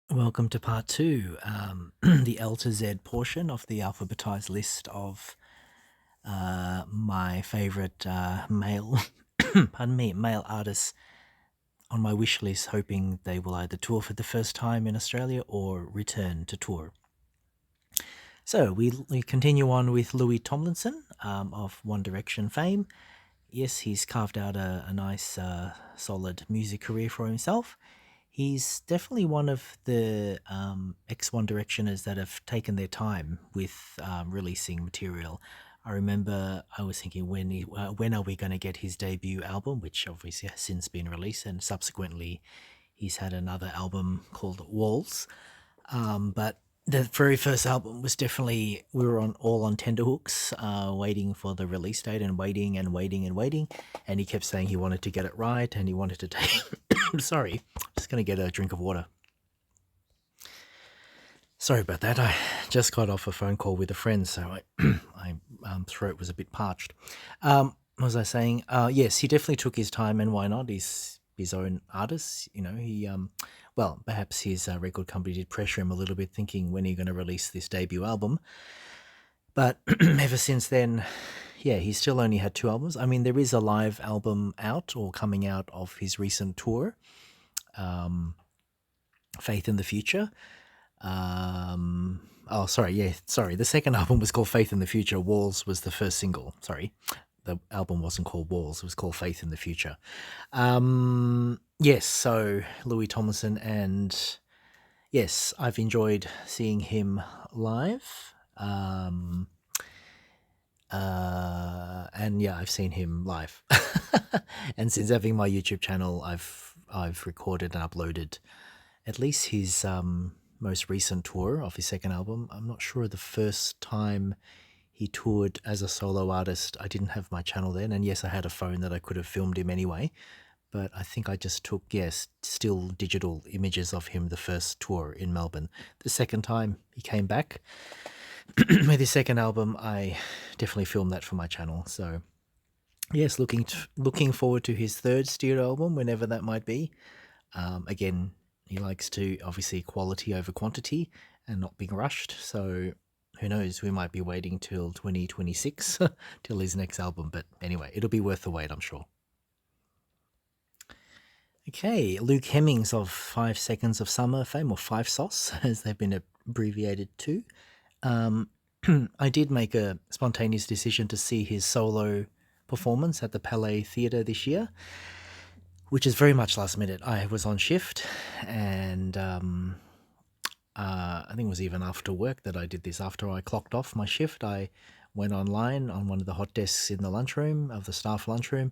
Welcome to part two, the L to Z portion of the alphabetized list of my favorite male, pardon me, male artists on my wish list, hoping they will either tour for the first time in Australia or return to tour. So we continue on with Louis Tomlinson of One Direction fame. Yes, he's carved out a nice, solid music career for himself. He's definitely one of the ex One Directioners that have taken their time with releasing material. I remember I was thinking when are we going to get his debut album, which obviously has since been released, and subsequently he's had another album called Walls. But the very first album was definitely we were on all on tenterhooks, waiting for the release date and waiting and waiting and waiting. And he kept saying he wanted to get it right and he wanted to take. Sorry, just gonna get a drink of water. Sorry about that. I just got off a phone call with a friend, so my throat was a bit parched. What was I saying? Yes, he definitely took his time, and why not? He's his own artist. He well, perhaps his record company did pressure him a little bit, thinking when are you going to release this debut album? But ever since then, yeah, he's still only had two albums. I mean, there is a live album out or coming out of his recent tour, Faith in the Future. Oh, sorry, yeah, sorry. The second album was called Faith in the Future. Walls was the first single. Sorry, the album wasn't called Walls. It was called Faith in the Future. Yes, so Louis Tomlinson, and yes, I've enjoyed seeing him live. And yeah, I've seen him live. And since having my YouTube channel, I've recorded and uploaded at least his most recent tour of his second album. I'm not sure the first time he toured as a solo artist. I didn't have my channel then, and yes, I had a phone that I could have filmed him anyway. But I think I just took, yes, still digital images of him the first tour in Melbourne. The second time he came back with his second album, I definitely filmed that for my channel. So yes, looking forward to his third studio album, whenever that might be. Again, he likes to obviously quality over quantity and not being rushed. So who knows? We might be waiting till 2026 till his next album. But anyway, it'll be worth the wait, I'm sure. Okay, Luke Hemmings of 5 Seconds of Summer fame, or Five Sauce, as they've been abbreviated to. I did make a spontaneous decision to see his solo performance at the Palais Theatre this year, which is very much last minute. I was on shift, and I think it was even after work that I did this. After I clocked off my shift, I went online on one of the hot desks in the lunchroom of the staff lunchroom,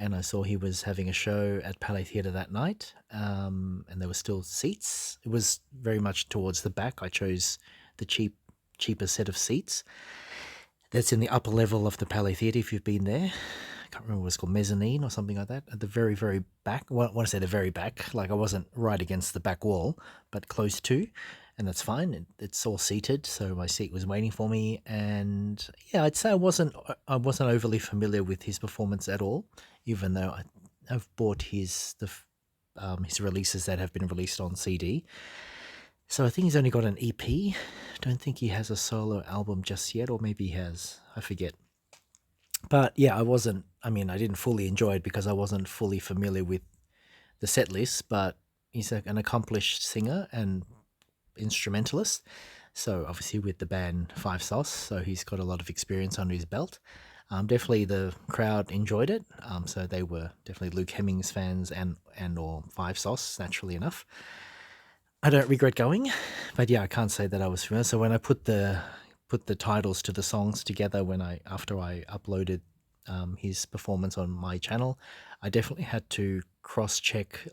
and I saw he was having a show at Palais Theatre that night, and there were still seats. It was very much towards the back. I chose the cheaper set of seats. That's in the upper level of the Palais Theatre if you've been there. I can't remember what it's called, mezzanine or something like that. At the very, very back. Well, when I say the very back, like I wasn't right against the back wall, but close to, and that's fine. It's all seated, so my seat was waiting for me. And yeah, I'd say I wasn't overly familiar with his performance at all, even though I've bought his releases that have been released on CD. So I think he's only got an EP. Don't think he has a solo album just yet, or maybe he has. I forget. But yeah, I didn't fully enjoy it because I wasn't fully familiar with the set list, but he's an accomplished singer and instrumentalist. So obviously with the band Five Sauce, so he's got a lot of experience under his belt. Definitely the crowd enjoyed it. So they were definitely Luke Hemmings fans and or Five Sauce, naturally enough. I don't regret going, but yeah, I can't say that I was familiar. So when I put the titles to the songs together after I uploaded his performance on my channel, I definitely had to cross-check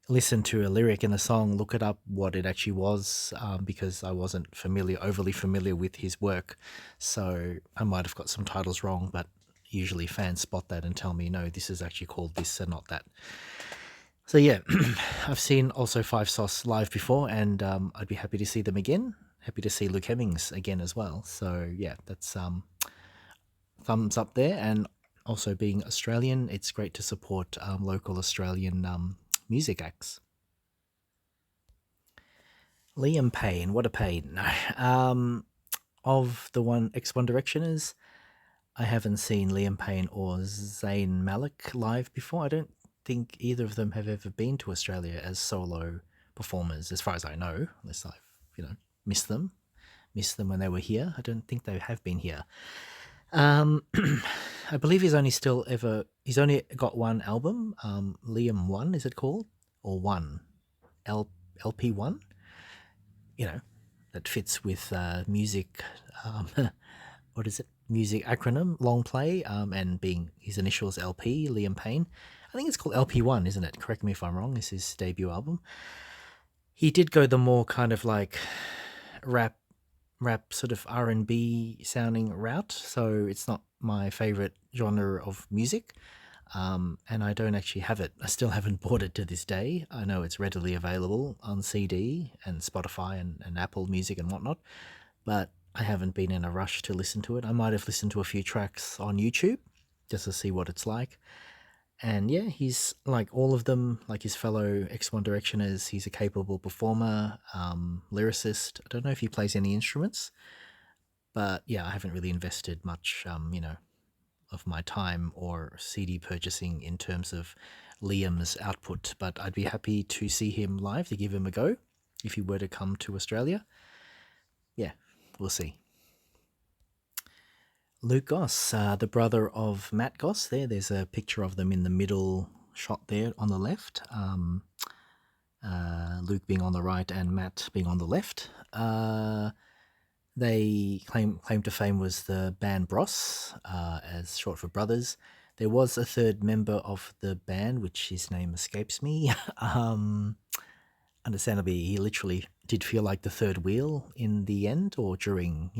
listen to a lyric in a song, look it up what it actually was, because I wasn't overly familiar with his work. So I might have got some titles wrong, but usually fans spot that and tell me, no, this is actually called this and not that. So yeah, I've seen also Five Sauce live before, and I'd be happy to see them again. Happy to see Luke Hemmings again as well. So yeah, that's thumbs up there. And also being Australian, it's great to support local Australian music acts. Liam Payne, what a pain. No. Of the One Directioners, I haven't seen Liam Payne or Zayn Malik live before. I don't think either of them have ever been to Australia as solo performers, as far as I know, unless I've, missed them. Missed them when they were here. I don't think they have been here. Um, I believe he's only got one album, Liam One, is it called? Or One? LP1? You know, that fits with music, um, what is it? Music acronym, long play, and being his initials LP, Liam Payne. I think it's called LP1, isn't it? Correct me if I'm wrong. It's his debut album. He did go the more kind of like rap sort of R&B sounding route, so it's not my favorite genre of music. And I don't actually have it. I still haven't bought it to this day. I know it's readily available on CD and Spotify and Apple Music and whatnot, but I haven't been in a rush to listen to it. I might have listened to a few tracks on YouTube just to see what it's like. And yeah, he's like all of them, like his fellow X1 Directioners. He's a capable performer, lyricist. I don't know if he plays any instruments, but yeah, I haven't really invested much, of my time or CD purchasing in terms of Liam's output. But I'd be happy to see him live, to give him a go if he were to come to Australia. Yeah, we'll see. Luke Goss, the brother of Matt Goss. There's a picture of them in the middle shot there on the left. Luke being on the right and Matt being on the left. They claim to fame was the band Bros, as short for brothers. There was a third member of the band, which his name escapes me. Understandably, he literally did feel like the third wheel in the end, or during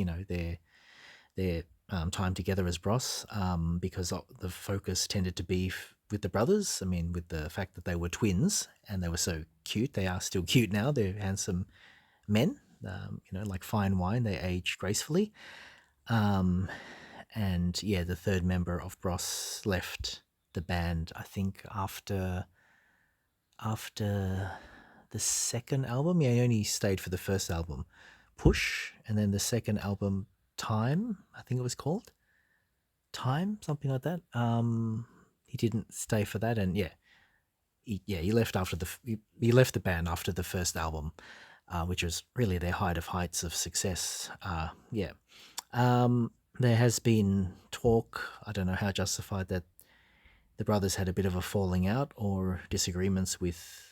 their time together as Bros, because the focus tended to be with the brothers. I mean, with the fact that they were twins and they were so cute. They are still cute now. They're handsome men. Like fine wine, they age gracefully. And yeah, the third member of Bros left the band, I think, after the second album. Yeah, he only stayed for the first album, Push, and then the second album, Time, I think it was called. Time, something like that. He didn't stay for that, and he left after he left the band after the first album, which was really their height of heights of success. There has been talk, I don't know how justified, that the brothers had a bit of a falling out or disagreements with,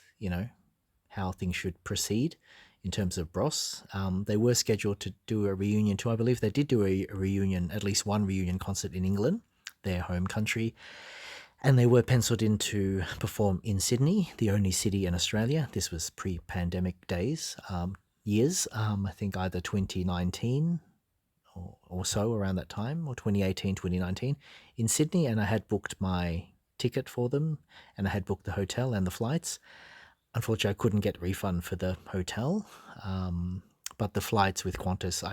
how things should proceed in terms of Bros. They were scheduled to do a reunion too. I believe they did do a reunion, at least one reunion concert in England, their home country. And they were penciled in to perform in Sydney, the only city in Australia. This was pre-pandemic years. I think either 2019 or so, around that time, or 2018, 2019, in Sydney. And I had booked my ticket for them, and I had booked the hotel and the flights. Unfortunately, I couldn't get refund for the hotel, but the flights with Qantas,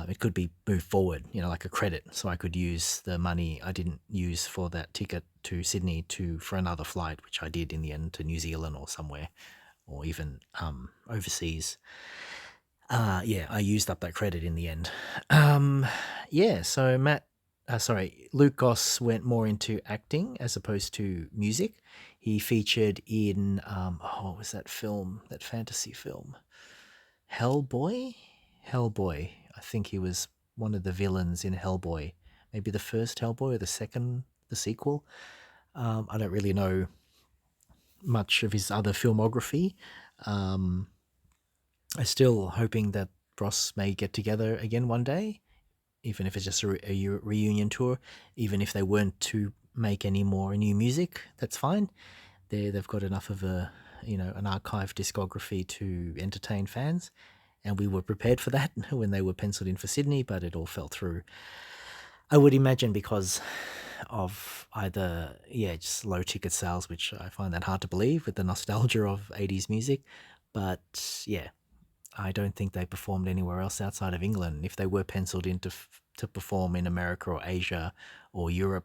it could be moved forward, like a credit, so I could use the money I didn't use for that ticket to Sydney for another flight, which I did in the end, to New Zealand or somewhere, or even overseas. I used up that credit in the end. So Luke Goss went more into acting as opposed to music. He featured in, what was that film, that fantasy film? Hellboy? Hellboy. I think he was one of the villains in Hellboy. Maybe the first Hellboy or the sequel. I don't really know much of his other filmography. I'm still hoping that Bros may get together again one day, even if it's just a reunion tour. Even if they weren't to make any more new music, that's fine. They've got enough of an archive discography to entertain fans, and we were prepared for that when they were penciled in for Sydney, but it all fell through. I would imagine because of either just low ticket sales, which I find that hard to believe with the nostalgia of 80s music, but I don't think they performed anywhere else outside of England. If they were penciled in to perform in America or Asia or Europe,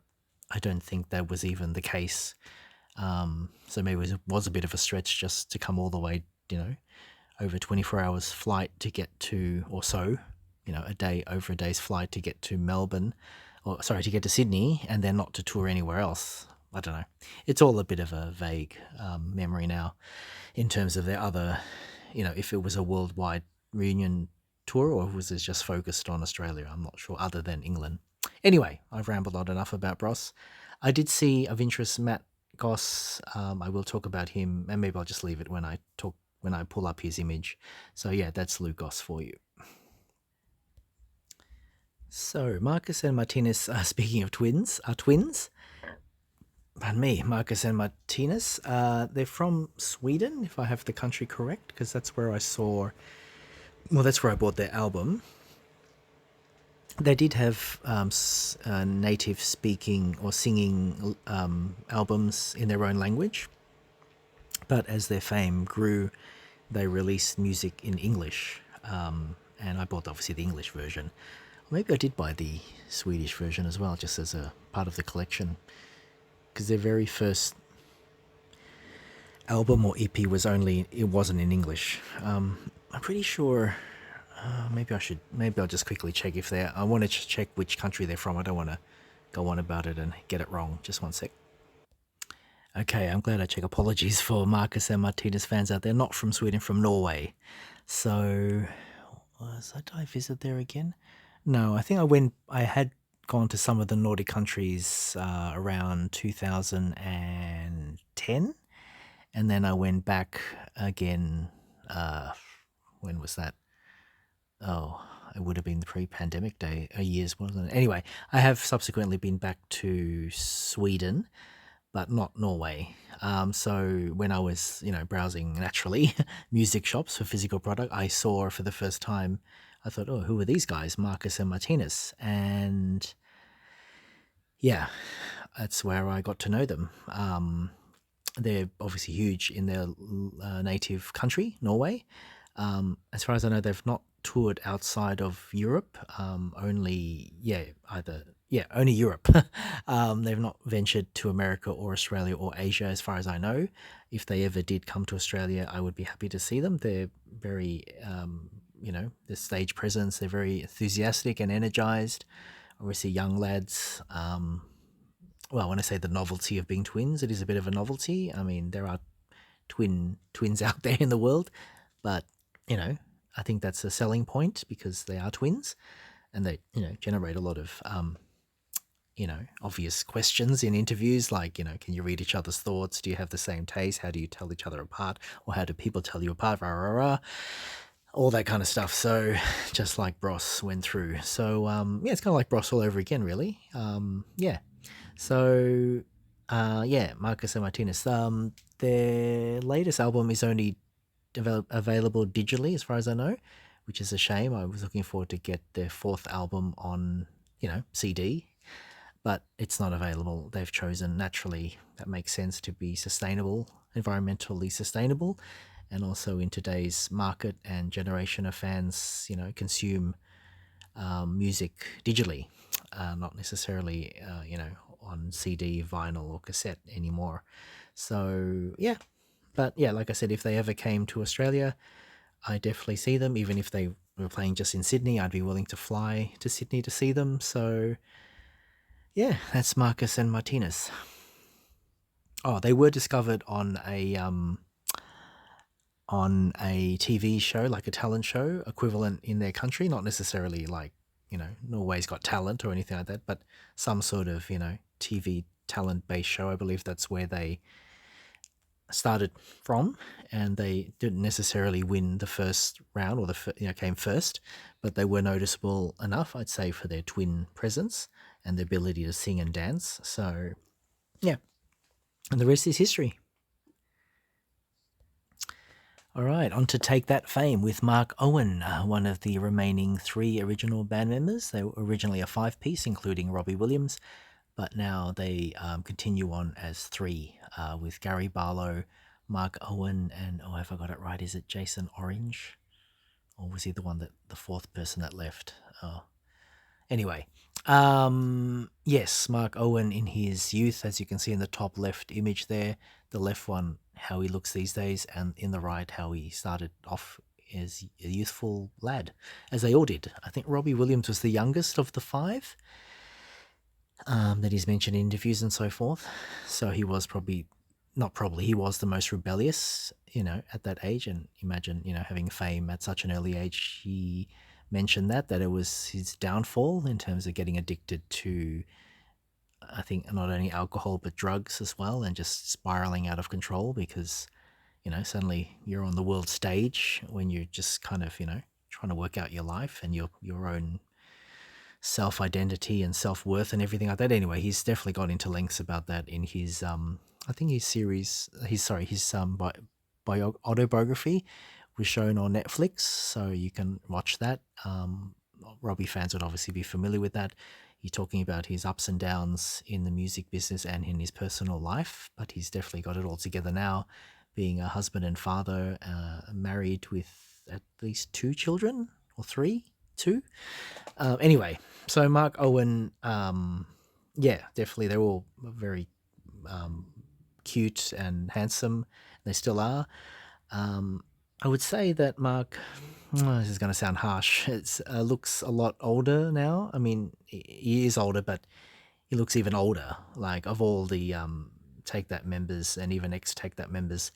I don't think that was even the case. So maybe it was a bit of a stretch just to come all the way, over 24 hours flight to get to, or so, over a day's flight to get to Melbourne, or sorry, to get to Sydney, and then not to tour anywhere else. I don't know. It's all a bit of a vague memory now in terms of their other, if it was a worldwide reunion tour or was it just focused on Australia. I'm not sure, other than England. Anyway, I've rambled on enough about Bros. I did see of interest Matt Goss. I will talk about him, and maybe I'll just leave it when I pull up his image. So yeah, that's Lou Goss for you. So Marcus and Martinez, speaking of twins, are twins. Pardon me, Marcus and Martinez. They're from Sweden, if I have the country correct, because that's where I saw. Well, that's where I bought their album. They did have native speaking or singing albums in their own language, but as their fame grew, they released music in English, and I bought obviously the English version. Maybe I did buy the Swedish version as well, just as a part of the collection, because their very first album or EP wasn't in English. I'm pretty sure. Maybe I'll just quickly check if they're. I want to check which country they're from. I don't want to go on about it and get it wrong. Just one sec. Okay, I'm glad I checked. Apologies for Marcus and Martinez fans out there. Not from Sweden, from Norway. So, did I visit there again? No, I think I had gone to some of the Nordic countries around 2010, and then I went back again. When was that? Oh, it would have been the pre-pandemic years, wasn't it? Anyway, I have subsequently been back to Sweden, but not Norway. So when I was, browsing naturally music shops for physical product, I saw for the first time, I thought, oh, who are these guys? Marcus and Martinez. And yeah, that's where I got to know them. They're obviously huge in their native country, Norway. As far as I know, they've not toured outside of Europe. Only Europe. They've not ventured to America or Australia or Asia, as far as I know. If they ever did come to Australia, I would be happy to see them. They're very, the stage presence. They're very enthusiastic and energized. Obviously, young lads. Well, when I say the novelty of being twins, it is a bit of a novelty. I mean, there are twins out there in the world, but I think that's a selling point because they are twins, and they generate a lot of obvious questions in interviews like can you read each other's thoughts? Do you have the same taste? How do you tell each other apart, or how do people tell you apart? Rah, rah, rah. All that kind of stuff. So just like Bros went through. So it's kind of like Bros all over again, really. So Marcus and Martinez. Their latest album is only available digitally, as far as I know, which is a shame. I was looking forward to get their fourth album on, CD, but it's not available. They've chosen, naturally, that makes sense, to be sustainable, environmentally sustainable, and also in today's market and generation of fans, consume music digitally, not necessarily, on CD, vinyl, or cassette anymore. So, yeah. But yeah, like I said, if they ever came to Australia, I definitely see them. Even if they were playing just in Sydney, I'd be willing to fly to Sydney to see them. So yeah, that's Marcus and Martinez. Oh, they were discovered on a TV show, like a talent show equivalent in their country, not necessarily like, Norway's Got Talent or anything like that, but some sort of, TV talent-based show. I believe that's where they started from, and they didn't necessarily win the first round or came first, but they were noticeable enough, I'd say, for their twin presence and the ability to sing and dance. So yeah, and the rest is history. All right, on to Take That Fame with Mark Owen, one of the remaining three original band members. They were originally a five-piece, including Robbie Williams, but now they continue on as three, with Gary Barlow, Mark Owen, and, if I got it right, is it Jason Orange? Or was he the fourth person that left? Anyway, yes, Mark Owen in his youth, as you can see in the top left image there, the left one, how he looks these days, and in the right, how he started off as a youthful lad, as they all did. I think Robbie Williams was the youngest of the five that he's mentioned in interviews and so forth. So he was not probably, he was the most rebellious, at that age. And imagine, having fame at such an early age. He mentioned that it was his downfall in terms of getting addicted to, I think, not only alcohol but drugs as well, and just spiraling out of control because, suddenly you're on the world stage when you're just kind of, trying to work out your life and your own self identity and self worth and everything like that. Anyway, he's definitely got into lengths about that in his I think his series his autobiography was shown on Netflix, so you can watch that. Robbie fans would obviously be familiar with that. He's talking about his ups and downs in the music business and in his personal life, but he's definitely got it all together now, being a husband and father, married with at least two children or three, two. Anyway, so Mark Owen, yeah, definitely they're all very cute and handsome. They still are. I would say that Mark, this is going to sound harsh, it looks a lot older now. I mean, he is older, but he looks even older. Like, of all the Take That members and even ex-Take That members,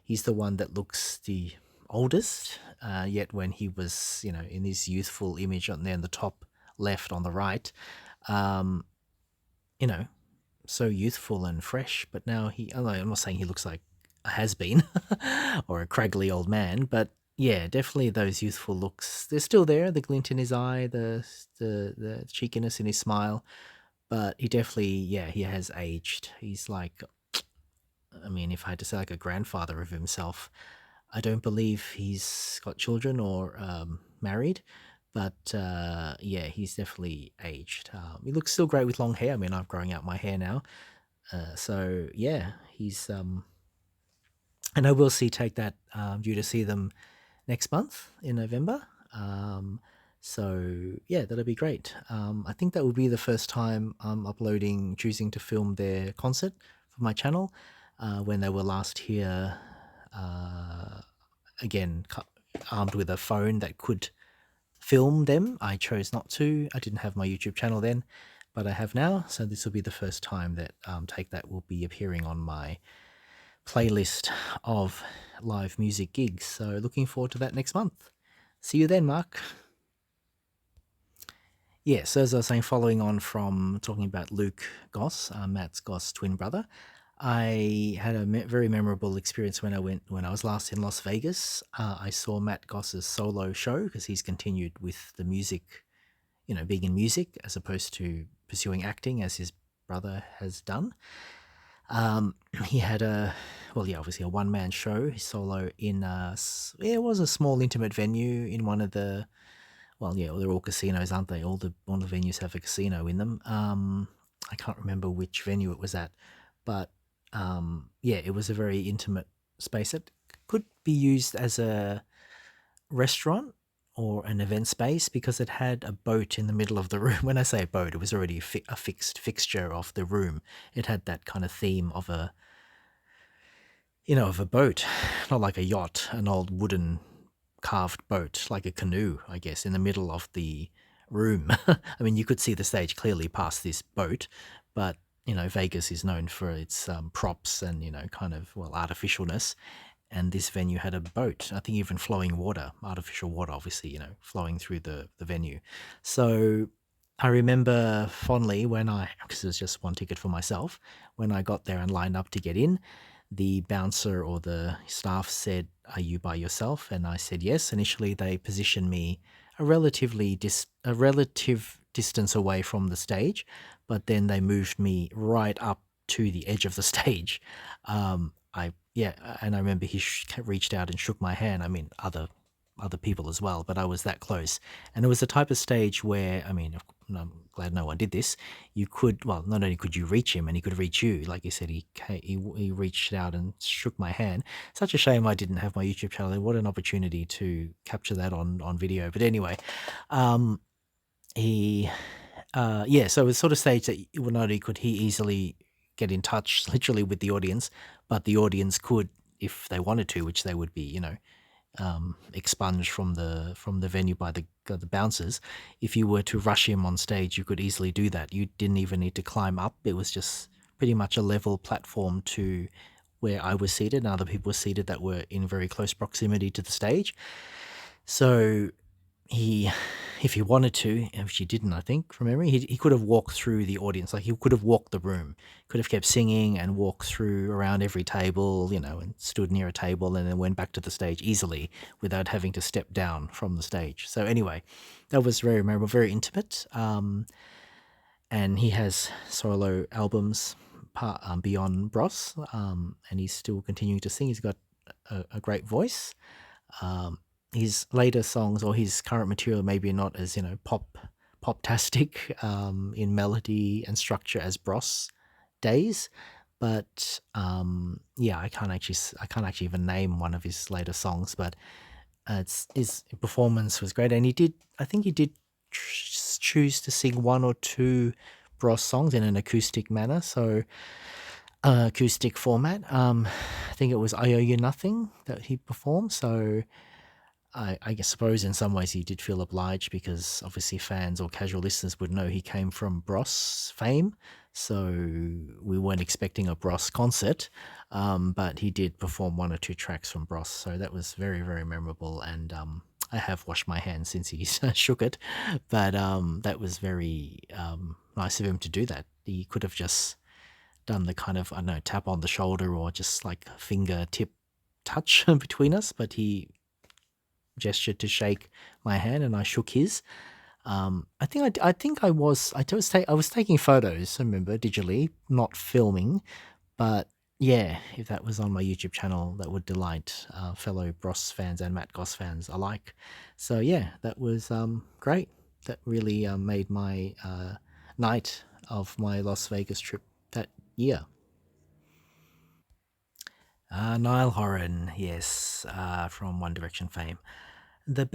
he's the one that looks the oldest. Yet when he was, in his youthful image on there in the top left on the right, you know, so youthful and fresh. But now I'm not saying he looks like a has-been or a craggly old man, but yeah, definitely those youthful looks. They're still there. The glint in his eye, the cheekiness in his smile. But he definitely, yeah, he has aged. He's like, I mean, if I had to say like a grandfather of himself, I don't believe he's got children or married, but yeah, he's definitely aged. He looks still great with long hair. I mean, I'm growing out my hair now. So yeah, he's and I will Take That, due to see them next month in November. So yeah, that'll be great. I think that will be the first time I'm choosing to film their concert for my channel. When they were last here, again, armed with a phone that could film them, I chose not to. I didn't have my YouTube channel then, but I have now. So this will be the first time that Take That will be appearing on my playlist of live music gigs. So looking forward to that next month. See you then, Mark. Yeah, so as I was saying, following on from talking about Luke Goss, Matt Goss' twin brother, I had a very memorable experience when I was last in Las Vegas. I saw Matt Goss's solo show because he's continued with the music, being in music as opposed to pursuing acting as his brother has done. He had obviously a one-man show, his solo in it was a small intimate venue in one of the, they're all casinos, aren't they? All the venues have a casino in them. I can't remember which venue it was at, but it was a very intimate space. It could be used as a restaurant or an event space because it had a boat in the middle of the room. When I say a boat, it was already a fixed fixture of the room. It had that kind of theme of a boat, not like a yacht, an old wooden carved boat, like a canoe, I guess, in the middle of the room. I mean, you could see the stage clearly past this boat, but Vegas is known for its props and kind of artificialness. And this venue had a boat, I think even flowing water, artificial water, obviously, flowing through the venue. So I remember fondly because it was just one ticket for myself, when I got there and lined up to get in, the bouncer or the staff said, "Are you by yourself?" And I said yes. Initially, they positioned me a relative distance away from the stage, but then they moved me right up to the edge of the stage. And I remember he reached out and shook my hand. I mean, other people as well, but I was that close. And it was the type of stage where, I mean, I'm glad no one did this. You could, not only could you reach him and he could reach you, like you said, he reached out and shook my hand. Such a shame I didn't have my YouTube channel. What an opportunity to capture that on video. But anyway, so it was sort of stage that not only could he easily get in touch literally with the audience, but the audience could, if they wanted to, which they would be, expunged from the venue by the bouncers. If you were to rush him on stage, you could easily do that. You didn't even need to climb up. It was just pretty much a level platform to where I was seated and other people were seated that were in very close proximity to the stage. So he, if he wanted to, which he didn't, I think, from memory, he could have walked through the audience. Like, he could have walked the room, could have kept singing and walked through around every table, and stood near a table and then went back to the stage easily without having to step down from the stage. So anyway, that was very memorable, very intimate. And he has solo albums beyond Bros, and he's still continuing to sing. He's got a great voice. Um, his later songs or his current material maybe not as pop-tastic in melody and structure as Bros days, but yeah, I can't actually even name one of his later songs, but his performance was great, and I think he did choose to sing one or two Bros songs in an acoustic manner, so acoustic format. I think it was "I Owe You Nothing" that he performed, so suppose in some ways he did feel obliged because obviously fans or casual listeners would know he came from Bros fame, so we weren't expecting a Bros concert, but he did perform one or two tracks from Bros, so that was very, very memorable, and I have washed my hands since he shook it, but that was very nice of him to do that. He could have just done the kind of, I don't know, tap on the shoulder or just like a fingertip touch between us, but he gestured to shake my hand, and I shook his. I was taking photos. I remember digitally, not filming, but yeah, if that was on my YouTube channel, that would delight fellow Bros fans and Matt Goss fans alike. So yeah, that was great. That really made my night of my Las Vegas trip that year. Niall Horan, yes, from One Direction fame. The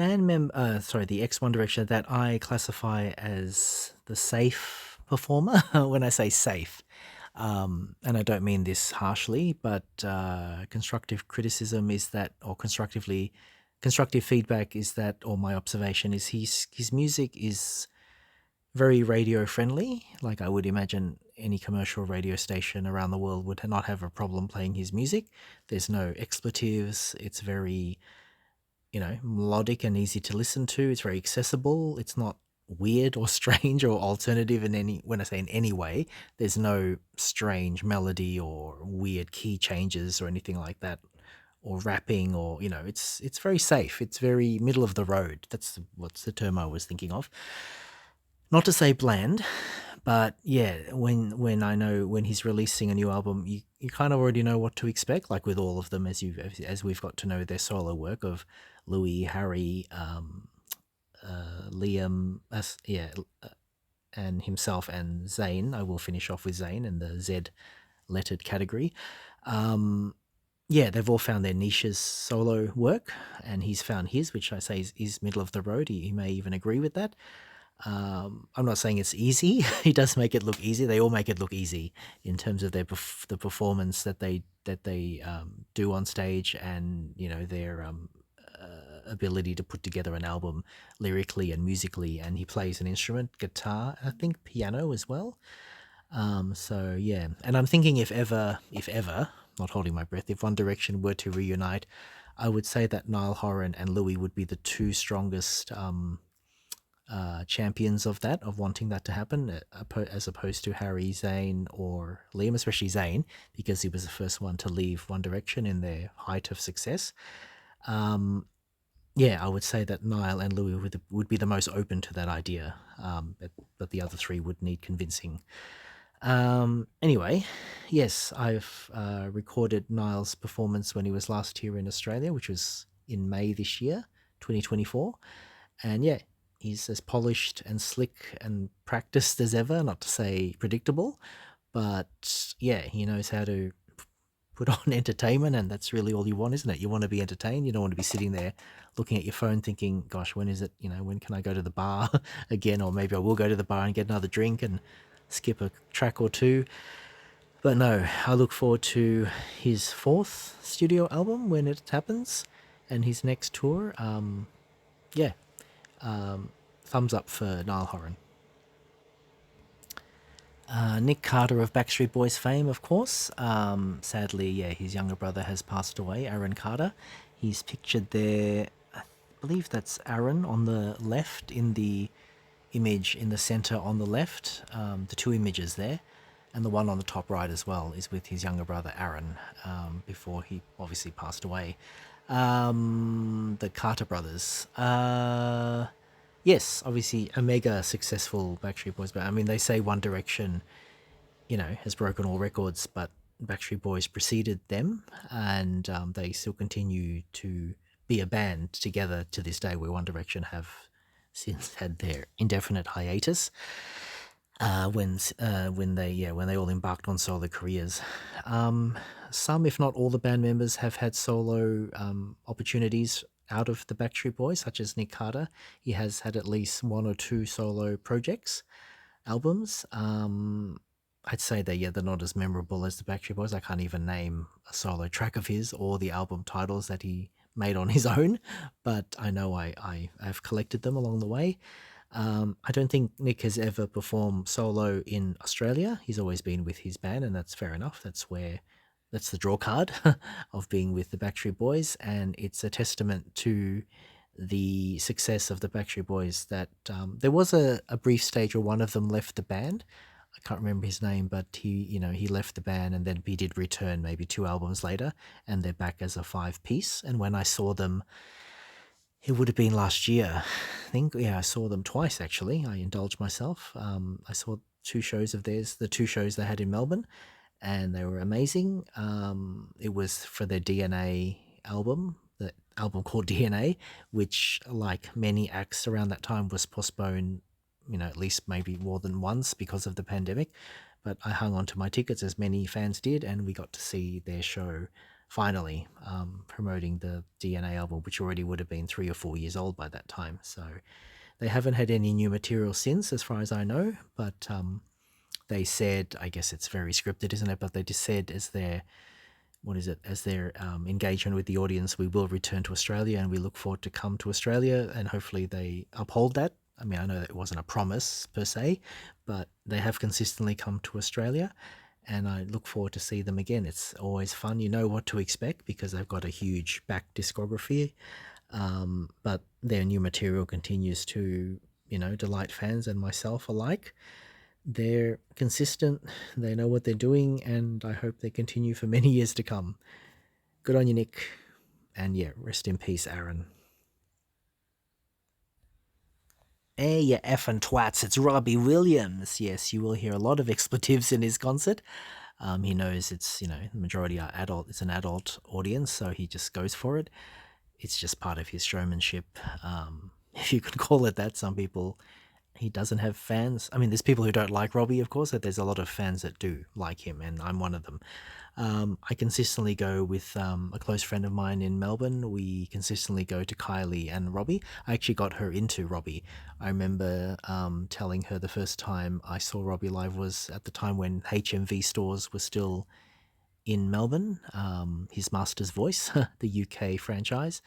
ex One Direction that I classify as the safe performer. When I say safe, and I don't mean this harshly, but constructive criticism is that, or constructive feedback is that, or my observation is his music is very radio friendly. Like, I would imagine any commercial radio station around the world would not have a problem playing his music. There's no expletives. It's very, melodic and easy to listen to. It's very accessible. It's not weird or strange or alternative in any, when I say in any way, there's no strange melody or weird key changes or anything like that, or rapping, or, it's very safe. It's very middle of the road. What's the term I was thinking of. Not to say bland, but yeah, when I know when he's releasing a new album, you kind of already know what to expect. Like with all of them, as we've got to know their solo work of Louis, Harry, Liam, and himself and Zayn. I will finish off with Zayn in the Z lettered category. Yeah, they've all found their niches solo work, and he's found his, which I say is middle of the road. He may even agree with that. I'm not saying it's easy. He does make it look easy. They all make it look easy in terms of the performance that they do on stage, and their ability to put together an album lyrically and musically. And he plays an instrument, guitar, and I think piano as well. So yeah, and I'm thinking if ever, not holding my breath, if One Direction were to reunite, I would say that Niall Horan and Louis would be the two strongest champions of that, of wanting that to happen, as opposed to Harry, Zayn, or Liam, especially Zayn, because he was the first one to leave One Direction in their height of success. Yeah, I would say that Niall and Louis would be the most open to that idea, but the other three would need convincing. Anyway, yes, I've recorded Niall's performance when he was last here in Australia, which was in May this year, 2024. And yeah, he's as polished and slick and practiced as ever, not to say predictable, but yeah, he knows how to put on entertainment, and that's really all you want, isn't it? You want to be entertained. You don't want to be sitting there looking at your phone thinking, gosh, when is it, when can I go to the bar again? Or maybe I will go to the bar and get another drink and skip a track or two. But no, I look forward to his fourth studio album when it happens, and his next tour. Yeah, thumbs up for Niall Horan. Nick Carter of Backstreet Boys fame, of course. Sadly, yeah, his younger brother has passed away, Aaron Carter. He's pictured there. I believe that's Aaron on the left in the image in the center on the left. The two images there, and the one on the top right as well is with his younger brother Aaron, before he obviously passed away. The Carter brothers. Yes, obviously a mega successful Backstreet Boys band. I mean, they say One Direction, has broken all records, but Backstreet Boys preceded them, and they still continue to be a band together to this day, where One Direction have since had their indefinite hiatus. When they all embarked on solo careers. Some, if not all, the band members have had solo opportunities out of the Backstreet Boys, such as Nick Carter. He has had at least one or two solo projects, albums. I'd say they're not as memorable as the Backstreet Boys. I can't even name a solo track of his or the album titles that he made on his own, but I know I've collected them along the way. I don't think Nick has ever performed solo in Australia. He's always been with his band, and that's fair enough. That's the draw card of being with the Backstreet Boys, and it's a testament to the success of the Backstreet Boys that there was a brief stage where one of them left the band. I can't remember his name, but he left the band, and then he did return maybe 2 albums later, and they're back as a 5-piece. And when I saw them, it would have been last year, I think. Yeah, I saw them twice actually. I indulged myself. I saw 2 shows of theirs, the 2 shows they had in Melbourne, and they were amazing. It was for their DNA album, the album called DNA, which, like many acts around that time, was postponed, at least maybe more than once because of the pandemic. But I hung on to my tickets, as many fans did, and we got to see their show finally, promoting the DNA album, which already would have been 3 or 4 years old by that time. So they haven't had any new material since, as far as I know, but they said, I guess it's very scripted, isn't it? But they just said as their engagement with the audience, we will return to Australia, and we look forward to come to Australia, and hopefully they uphold that. I mean, I know that it wasn't a promise per se, but they have consistently come to Australia, and I look forward to see them again. It's always fun. You know what to expect because they've got a huge back discography, but their new material continues to, delight fans and myself alike. They're consistent, they know what they're doing, and I hope they continue for many years to come. Good on you, Nick. And yeah, rest in peace, Aaron. Hey, you effing twats, it's Robbie Williams. Yes, you will hear a lot of expletives in his concert. He knows it's, the majority are adult, it's an adult audience, so he just goes for it. It's just part of his showmanship, if you could call it that. Some people, he doesn't have fans. I mean, there's people who don't like Robbie, of course, but there's a lot of fans that do like him, and I'm one of them. I consistently go with a close friend of mine in Melbourne. We consistently go to Kylie and Robbie. I actually got her into Robbie. I remember telling her the first time I saw Robbie live was at the time when HMV stores were still in Melbourne, his Master's Voice, the UK franchise.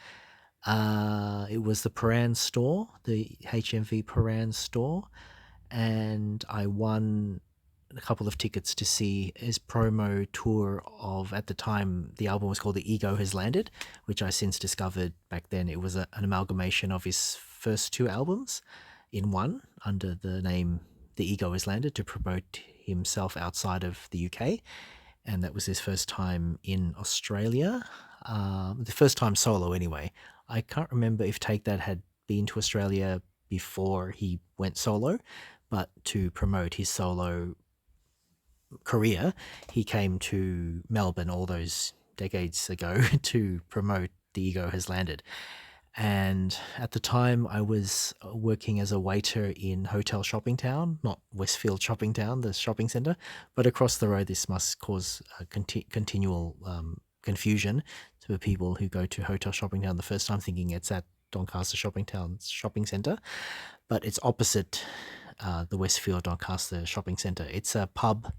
It was the Paran store, the HMV Paran store, and I won a couple of tickets to see his promo tour of, at the time, the album was called The Ego Has Landed, which I since discovered back then it was an amalgamation of his first 2 albums in one under the name The Ego Has Landed to promote himself outside of the UK. And that was his first time in Australia, the first time solo anyway. I can't remember if Take That had been to Australia before he went solo, but to promote his solo career, he came to Melbourne all those decades ago to promote The Ego Has Landed. And at the time, I was working as a waiter in Hotel Shopping Town, not Westfield Shopping Town, the shopping centre, but across the road. This must cause a continual confusion to the people who go to Hotel Shopping Town the first time, thinking it's at Doncaster Shopping Town's shopping centre, but it's opposite the Westfield Doncaster Shopping Centre. It's a pub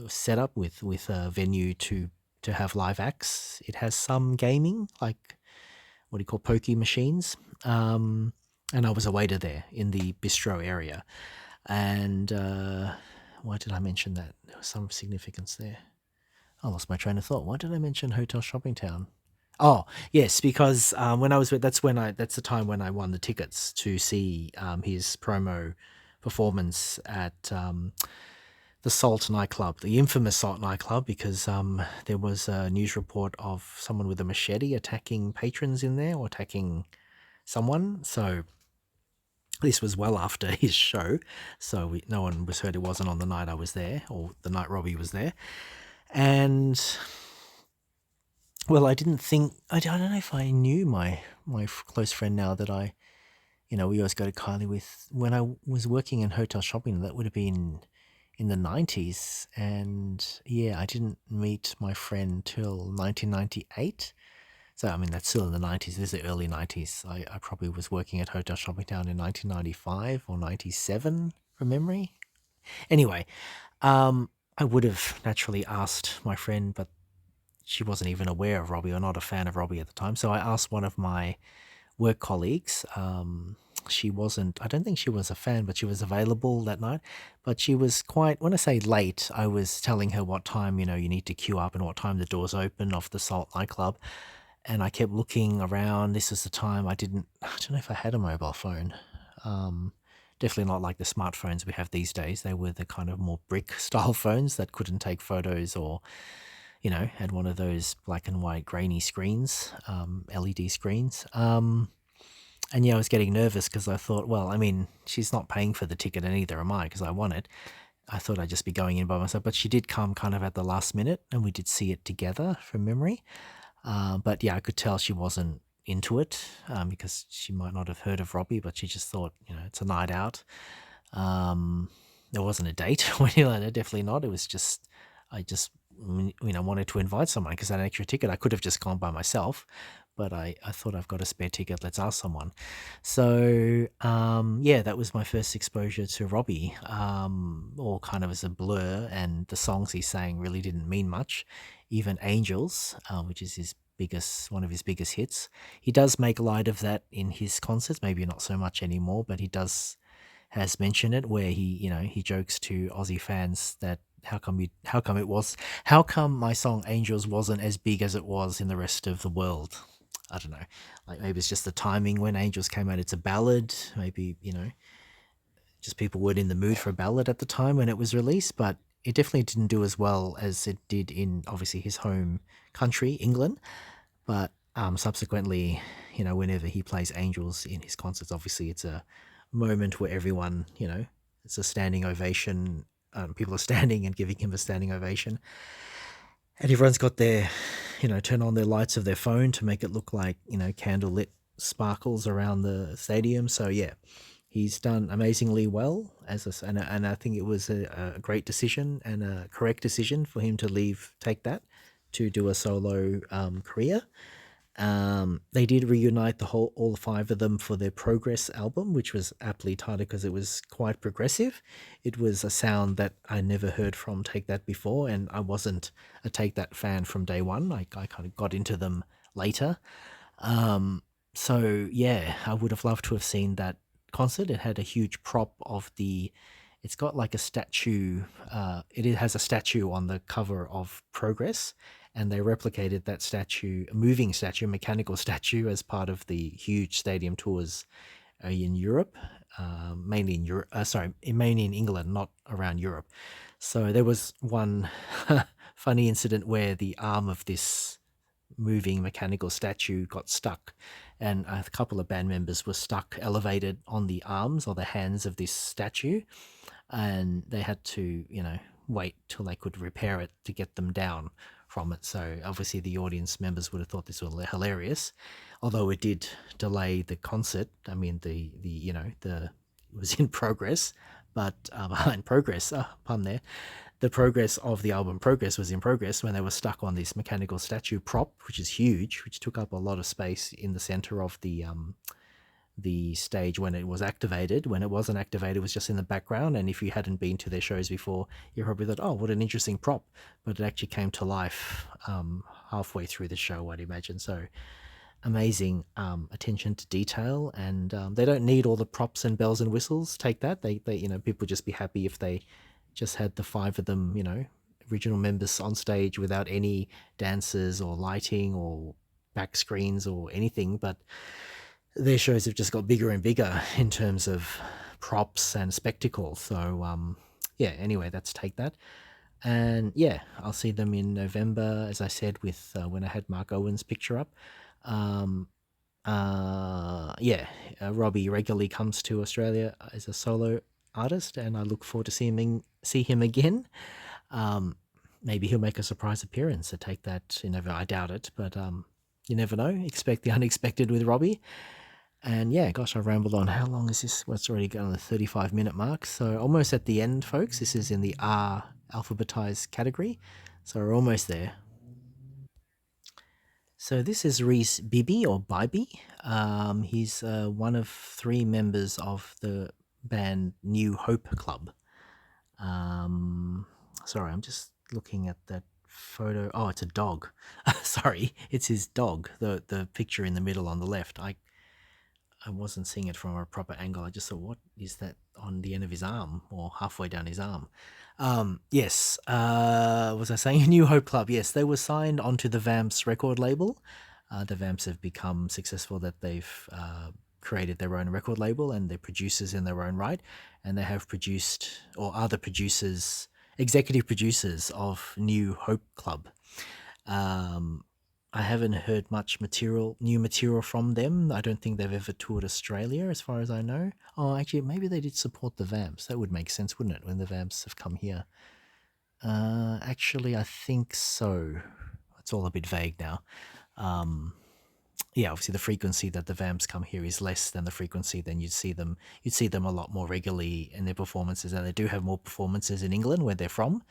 set up with a venue to to have live acts. It has some gaming, like what do you call pokey machines. And I was a waiter there in the bistro area. And why did I mention that? There was some significance there. I lost my train of thought. Why did I mention Hotel Shopping Town? Oh, yes, because when I was that's the time when I won the tickets to see his promo performance at the Salt nightclub, the infamous Salt nightclub, because there was a news report of someone with a machete attacking patrons in there or attacking someone. So this was well after his show, so no one was hurt. It wasn't on the night I was there or the night Robbie was there. And well, I didn't think, I don't know if I knew my close friend now that we always go to Kylie with. When I was working in hotel shopping, that would have been in the 90s. And yeah, I didn't meet my friend till 1998. So, I mean, that's still in the 90s. This is the early 90s. I probably was working at Hotel Shopping Town in 1995 or 97 from memory. Anyway, I would have naturally asked my friend, but she wasn't even aware of Robbie or not a fan of Robbie at the time. So I asked one of my work colleagues. She wasn't, I don't think she was a fan, but she was available that night. But she was quite, when I say late, I was telling her what time, you need to queue up and what time the doors open of the Salt nightclub. And I kept looking around. This is the time I don't know if I had a mobile phone. Definitely not like the smartphones we have these days. They were the kind of more brick style phones that couldn't take photos or, had one of those black and white grainy screens, LED screens. And yeah, I was getting nervous because I thought, well, I mean, she's not paying for the ticket and neither am I because I won it. I thought I'd just be going in by myself, but she did come kind of at the last minute and we did see it together from memory. But yeah, I could tell she wasn't into it because she might not have heard of Robbie, but she just thought, it's a night out. There wasn't a date or anything like that, definitely not. It was just, I just, wanted to invite someone because I had an extra ticket. I could have just gone by myself, but I thought I've got a spare ticket. Let's ask someone. So, yeah, that was my first exposure to Robbie, all kind of as a blur, and the songs he sang really didn't mean much. Even Angels, which is one of his biggest hits. He does make light of that in his concerts, maybe not so much anymore, but he has mentioned it where he jokes to Aussie fans that how come my song Angels wasn't as big as it was in the rest of the world. I don't know. Like maybe it's just the timing when Angels came out. It's a ballad. Maybe, just people weren't in the mood for a ballad at the time when it was released, but it definitely didn't do as well as it did in obviously his home country, England. But subsequently, whenever he plays Angels in his concerts, obviously it's a moment where everyone, it's a standing ovation. People are standing and giving him a standing ovation. And everyone's got their, turn on their lights of their phone to make it look like, candlelit sparkles around the stadium. So yeah, he's done amazingly well and I think it was a great decision and a correct decision for him to take that to do a solo career. They did reunite all the five of them for their Progress album, which was aptly titled because it was quite progressive. It was a sound that I never heard from Take That before, and I wasn't a Take That fan from day one. I kind of got into them later. So yeah, I would have loved to have seen that concert. It had a huge prop it's got like a statue. It has a statue on the cover of Progress, and they replicated that statue, a moving statue, a mechanical statue, as part of the huge stadium tours in Europe, mainly in Europe. Mainly in England, not around Europe. So there was one funny incident where the arm of this moving mechanical statue got stuck, and a couple of band members were stuck elevated on the arms or the hands of this statue, and they had to wait till they could repair it to get them down from it. So obviously the audience members would have thought this was hilarious, although it did delay the concert. I mean it was in progress, but in progress, pun there. The progress of the album Progress was in progress when they were stuck on this mechanical statue prop, which is huge, which took up a lot of space in the center of the the stage when it was activated. When it wasn't activated, it was just in the background. And if you hadn't been to their shows before, you probably thought, oh, what an interesting prop. But it actually came to life halfway through the show, I'd imagine. So amazing attention to detail. And they don't need all the props and bells and whistles. Take that. People just be happy if they just had the five of them, original members on stage without any dancers or lighting or back screens or anything. But their shows have just got bigger and bigger in terms of props and spectacle. So yeah, anyway, that's Take That. And yeah, I'll see them in November, as I said, with when I had Mark Owen's picture up. Um, yeah, Robbie regularly comes to Australia as a solo artist, and I look forward to see him again. Um, Maybe he'll make a surprise appearance to Take That. I doubt it, but you never know. Expect the unexpected with Robbie. And yeah, gosh, I rambled on. How long is this? Well, it's already gone on the 35-minute mark. So almost at the end, folks. This is in the R alphabetized category. So we're almost there. So this is Reese Bibi or Bibi. He's one of three members of the band New Hope Club. Um, Sorry, I'm just looking at that photo. Oh, it's a dog. Sorry, it's his dog. The picture in the middle on the left. I wasn't seeing it from a proper angle. I just thought, what is that on the end of his arm or halfway down his arm? Yes. Was I saying New Hope Club? Yes, they were signed onto the Vamps record label. The Vamps have become successful that they've created their own record label and they're producers in their own right. And they have produced or are the producers, executive producers of New Hope Club. I haven't heard much new material from them. I don't think they've ever toured Australia, as far as I know. Oh, actually, maybe they did support the Vamps. That would make sense, wouldn't it, when the Vamps have come here? Actually, I think so. It's all a bit vague now. Yeah, obviously the frequency that the Vamps come here is less than the frequency than you'd see them. You'd see them a lot more regularly in their performances, and they do have more performances in England, where they're from,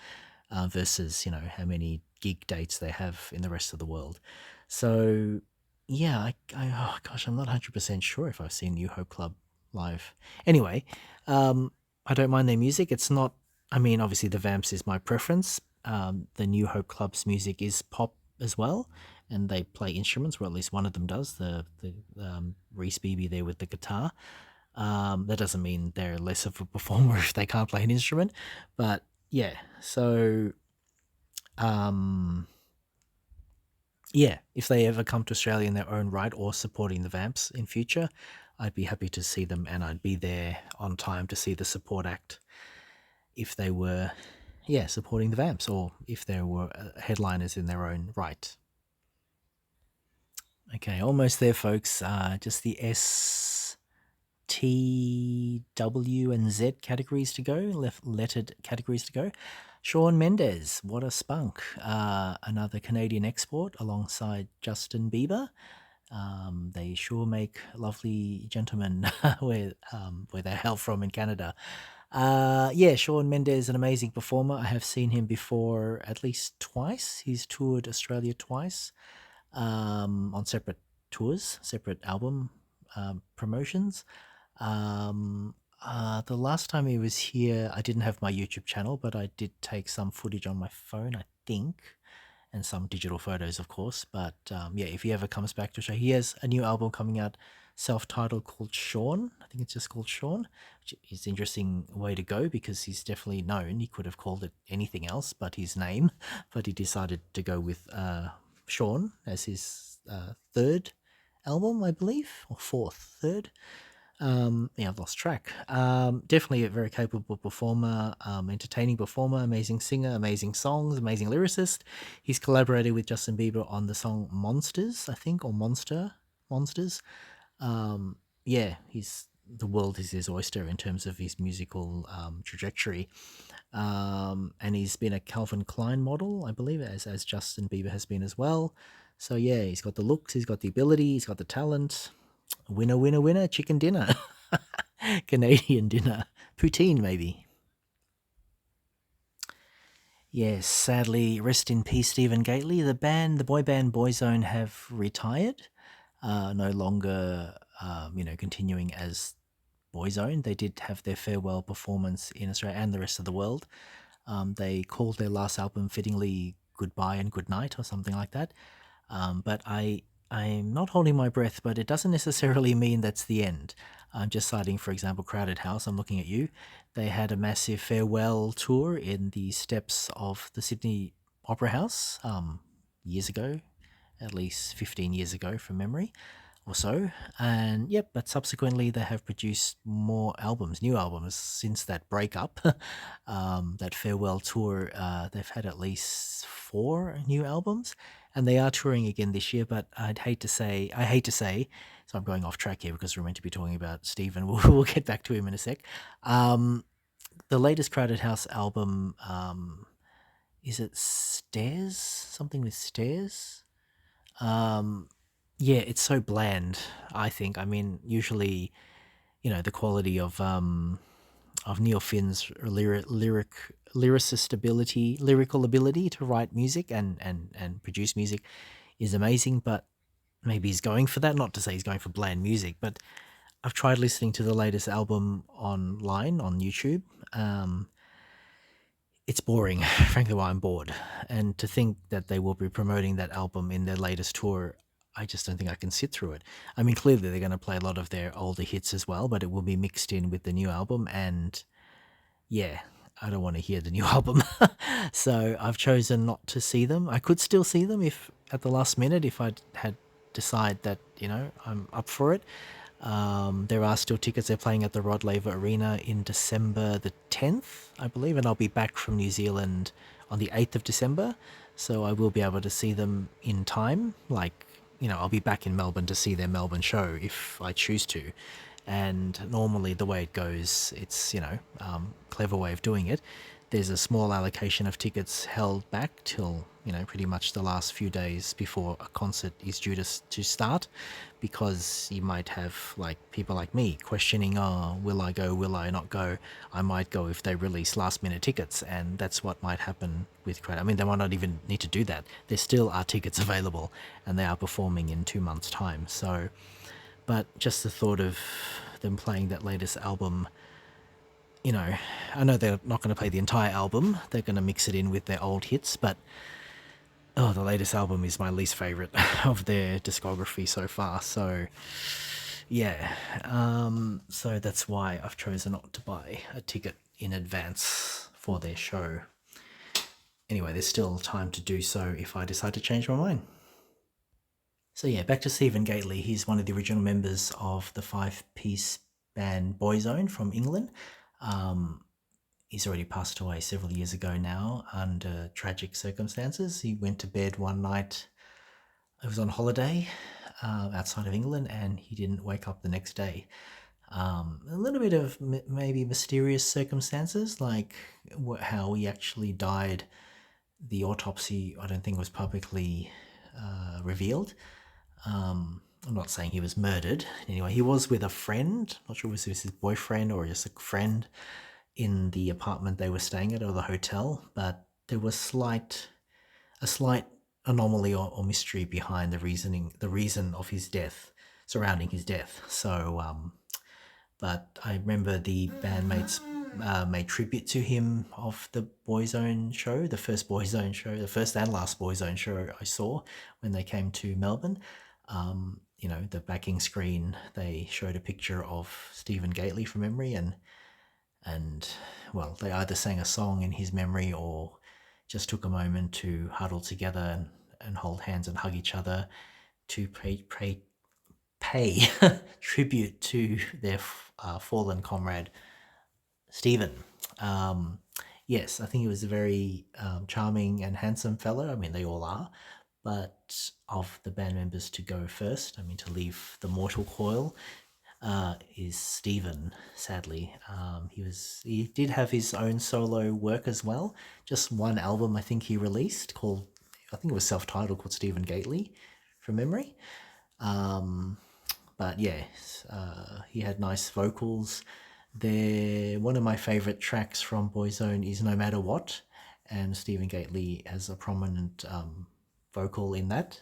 versus how many gig dates they have in the rest of the world. So yeah, oh gosh, I'm not 100% sure if I've seen New Hope Club live. Anyway, I don't mind their music. It's not. I mean, obviously the Vamps is my preference. The New Hope Club's music is pop as well, and they play instruments, or at least one of them does. The Reese Beebe there with the guitar. That doesn't mean they're less of a performer if they can't play an instrument, but yeah. So yeah, if they ever come to Australia in their own right or supporting the Vamps in future, I'd be happy to see them, and I'd be there on time to see the support act if they were, yeah, supporting the Vamps, or if there were headliners in their own right. Okay, almost there, folks. Just the S, T, W, and Z categories to go, lettered categories to go. Shawn Mendes, what a spunk. Another Canadian export alongside Justin Bieber. They sure make lovely gentlemen where they hail from in Canada. Yeah, Shawn Mendes, an amazing performer. I have seen him before at least twice. He's toured Australia twice on separate tours, separate album promotions. The last time he was here, I didn't have my YouTube channel, but I did take some footage on my phone, I think, and some digital photos, of course. But yeah, if he ever comes back to show, he has a new album coming out, self-titled, called Sean. I think it's just called Sean, which is an interesting way to go because he's definitely known. He could have called it anything else but his name, but he decided to go with Sean as his third album, I believe, or fourth, third. Yeah, I've lost track. Definitely a very capable performer, entertaining performer, amazing singer, amazing songs, amazing lyricist. He's collaborated with Justin Bieber on the song Monsters, I think, or Monsters. Yeah, the world is his oyster in terms of his musical trajectory. And he's been a Calvin Klein model, I believe, as Justin Bieber has been as well. So yeah, he's got the looks, he's got the ability, he's got the talent. Winner, winner, winner, chicken dinner. Canadian dinner. Poutine, maybe. Yes, sadly, rest in peace, Stephen Gately. The boy band Boyzone have retired. No longer continuing as Boyzone. They did have their farewell performance in Australia and the rest of the world. They called their last album fittingly "Goodbye and Good Night" or something like that. But I'm not holding my breath, but it doesn't necessarily mean that's the end. I'm just citing, for example, Crowded House. I'm looking at you. They had a massive farewell tour in the steps of the Sydney Opera House years ago, at least 15 years ago from memory or so. And yep, but subsequently they have produced more albums, new albums since that breakup, that farewell tour. They've had at least four new albums, and they are touring again this year. But I hate to say, so I'm going off track here because we're meant to be talking about Stephen. We'll get back to him in a sec. The latest Crowded House album, is it Stairs? Something with Stairs? Um, yeah, it's so bland, I think. I mean, usually, the quality of Neil Finn's lyricist ability, lyrical ability to write music and produce music is amazing, but maybe he's going for that. Not to say he's going for bland music, but I've tried listening to the latest album online on YouTube. Um, it's boring. Frankly, why I'm bored. And to think that they will be promoting that album in their latest tour, I just don't think I can sit through it. I mean, clearly they're going to play a lot of their older hits as well, but it will be mixed in with the new album. And yeah, I don't want to hear the new album. So I've chosen not to see them. I could still see them if at the last minute, if I had decide that, I'm up for it. There are still tickets. They're playing at the Rod Laver Arena in December the 10th, I believe, and I'll be back from New Zealand on the 8th of December. So I will be able to see them in time. Like, I'll be back in Melbourne to see their Melbourne show if I choose to. And normally the way it goes, it's, clever way of doing it. There's a small allocation of tickets held back till, pretty much the last few days before a concert is due to start, because you might have like people like me questioning, oh, will I go, will I not go? I might go if they release last minute tickets, and that's what might happen with Crowd. I mean, they might not even need to do that. There still are tickets available, and they are performing in 2 months' time. So, but just the thought of them playing that latest album, I know they're not going to play the entire album. They're going to mix it in with their old hits, but the latest album is my least favorite of their discography so far. So, yeah. So that's why I've chosen not to buy a ticket in advance for their show. Anyway, there's still time to do so if I decide to change my mind. So yeah, back to Stephen Gately. He's one of the original members of the five-piece band Boyzone from England. He's already passed away several years ago now under tragic circumstances. He went to bed one night. He was on holiday outside of England, and he didn't wake up the next day. A little bit of maybe mysterious circumstances, like how he actually died. The autopsy, I don't think, was publicly revealed. I'm not saying he was murdered. Anyway, he was with a friend. Not sure if it was his boyfriend or just a friend in the apartment they were staying at, or the hotel. But there was a slight anomaly or mystery behind the reason of his death, surrounding his death. So, but I remember the bandmates made tribute to him of the Boyzone show, the first Boyzone show, the first and last Boyzone show I saw when they came to Melbourne. The backing screen, they showed a picture of Stephen Gately from memory, and well, they either sang a song in his memory or just took a moment to huddle together and hold hands and hug each other to pay tribute to their fallen comrade, Stephen. Yes, I think he was a very charming and handsome fellow. I mean, they all are. But of the band members to go first, I mean, to leave the mortal coil, is Stephen, sadly. He did have his own solo work as well. Just one album I think he released called, I think it was self-titled, called Stephen Gately, from memory. But yeah, he had nice vocals. One of my favorite tracks from Boyzone is No Matter What, and Stephen Gately has a prominent vocal in that.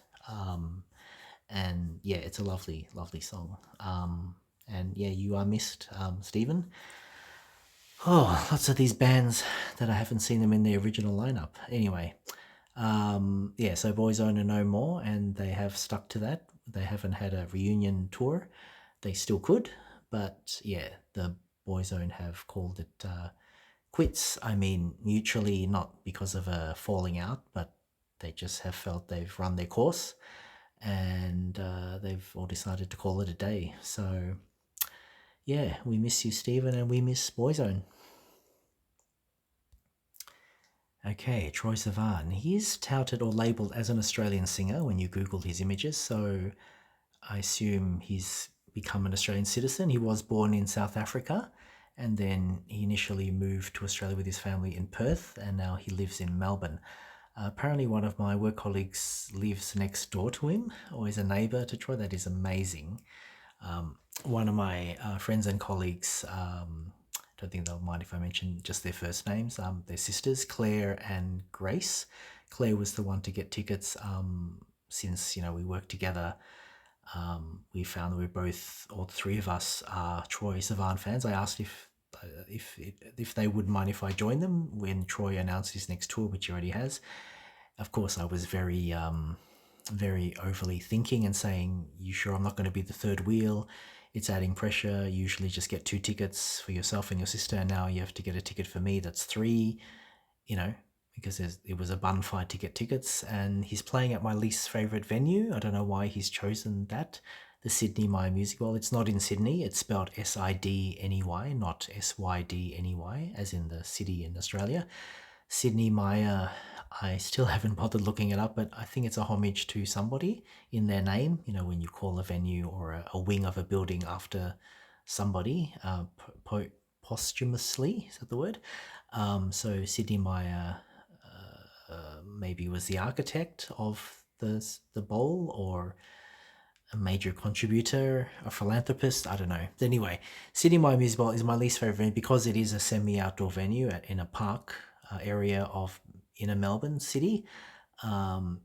And yeah, it's a lovely, lovely song. And yeah, you are missed, Stephen. Oh, lots of these bands that I haven't seen them in the original lineup. Anyway, yeah, so Boyzone are no more, and they have stuck to that. They haven't had a reunion tour. They still could, but yeah, the Boyzone have called it quits. I mean, mutually, not because of a falling out, but they just have felt they've run their course, and they've all decided to call it a day. So yeah, we miss you, Stephen, and we miss Boyzone. Okay, Troye Sivan. He is touted or labelled as an Australian singer when you Google his images, so I assume he's become an Australian citizen. He was born in South Africa, and then he initially moved to Australia with his family in Perth, and now he lives in Melbourne. Apparently, one of my work colleagues lives next door to him, or is a neighbour to Troy. That is amazing. One of my friends and colleagues, don't think they'll mind if I mention just their first names. They're sisters, Claire and Grace. Claire was the one to get tickets since we worked together. We found that we both, all three of us, are Troye Sivan fans. I asked if they would mind if I joined them when Troy announced his next tour, which he already has. Of course, I was very overly thinking and saying, "You sure I'm not going to be the third wheel? It's adding pressure. You usually just get 2 tickets for yourself and your sister, and now you have to get a ticket for me. That's 3." Because it was a bun fight to get tickets, and he's playing at my least favourite venue. I don't know why he's chosen that, the Sydney Myer Music Hall. It's not in Sydney. It's spelled Sidney, not Sydney, as in the city in Australia. Sydney Myer, I still haven't bothered looking it up, but I think it's a homage to somebody in their name. When you call a venue or a wing of a building after somebody posthumously, is that the word? So Sydney Myer maybe was the architect of the bowl, or a major contributor, a philanthropist, I don't know. Anyway, Sydney Myer Music Bowl is my least favourite venue because it is a semi-outdoor venue in a park area of inner Melbourne City.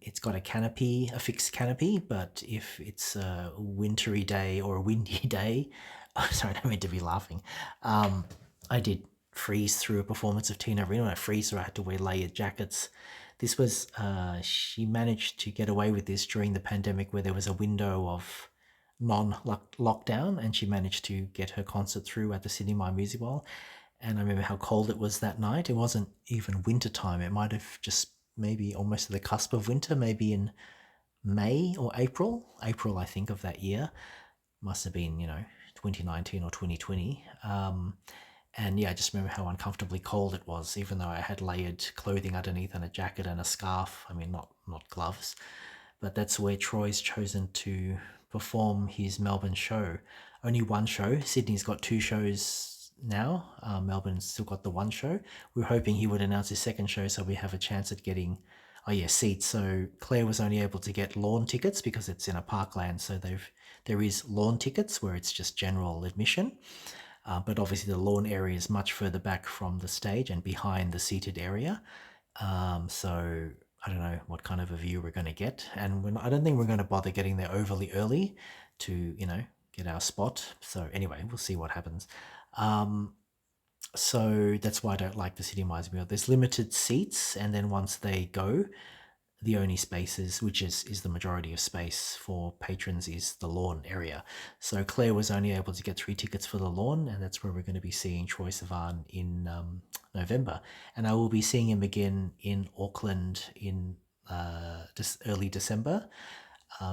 It's got a fixed canopy, but if it's a wintry day or a windy day, sorry, I don't mean to be laughing. I did freeze through a performance of Tina Arena. When I freeze through, I had to wear layered jackets. This was, she managed to get away with this during the pandemic where there was a window of non-lockdown, and she managed to get her concert through at the Sydney Myer Music Hall. And I remember how cold it was that night. It wasn't even winter time. It might have just maybe almost at the cusp of winter, maybe in May or April. April, I think, of that year. Must have been, 2019 or 2020. And yeah, I just remember how uncomfortably cold it was, even though I had layered clothing underneath and a jacket and a scarf. I mean, not gloves. But that's where Troy's chosen to perform his Melbourne show. Only one show. Sydney's got 2 shows now. Melbourne's still got the 1 show. We're hoping he would announce his second show so we have a chance at getting seats. So Claire was only able to get lawn tickets because it's in a parkland. So there is lawn tickets where it's just general admission. But obviously the lawn area is much further back from the stage and behind the seated area. So I don't know what kind of a view we're going to get. And I don't think we're going to bother getting there overly early to, get our spot. So anyway, we'll see what happens. So that's why I don't like the City Miles Meal. There's limited seats, and then once they go, the only spaces, which is the majority of space for patrons, is the lawn area. So Claire was only able to get 3 tickets for the lawn, and that's where we're going to be seeing Troye Sivan in November. And I will be seeing him again in Auckland in early December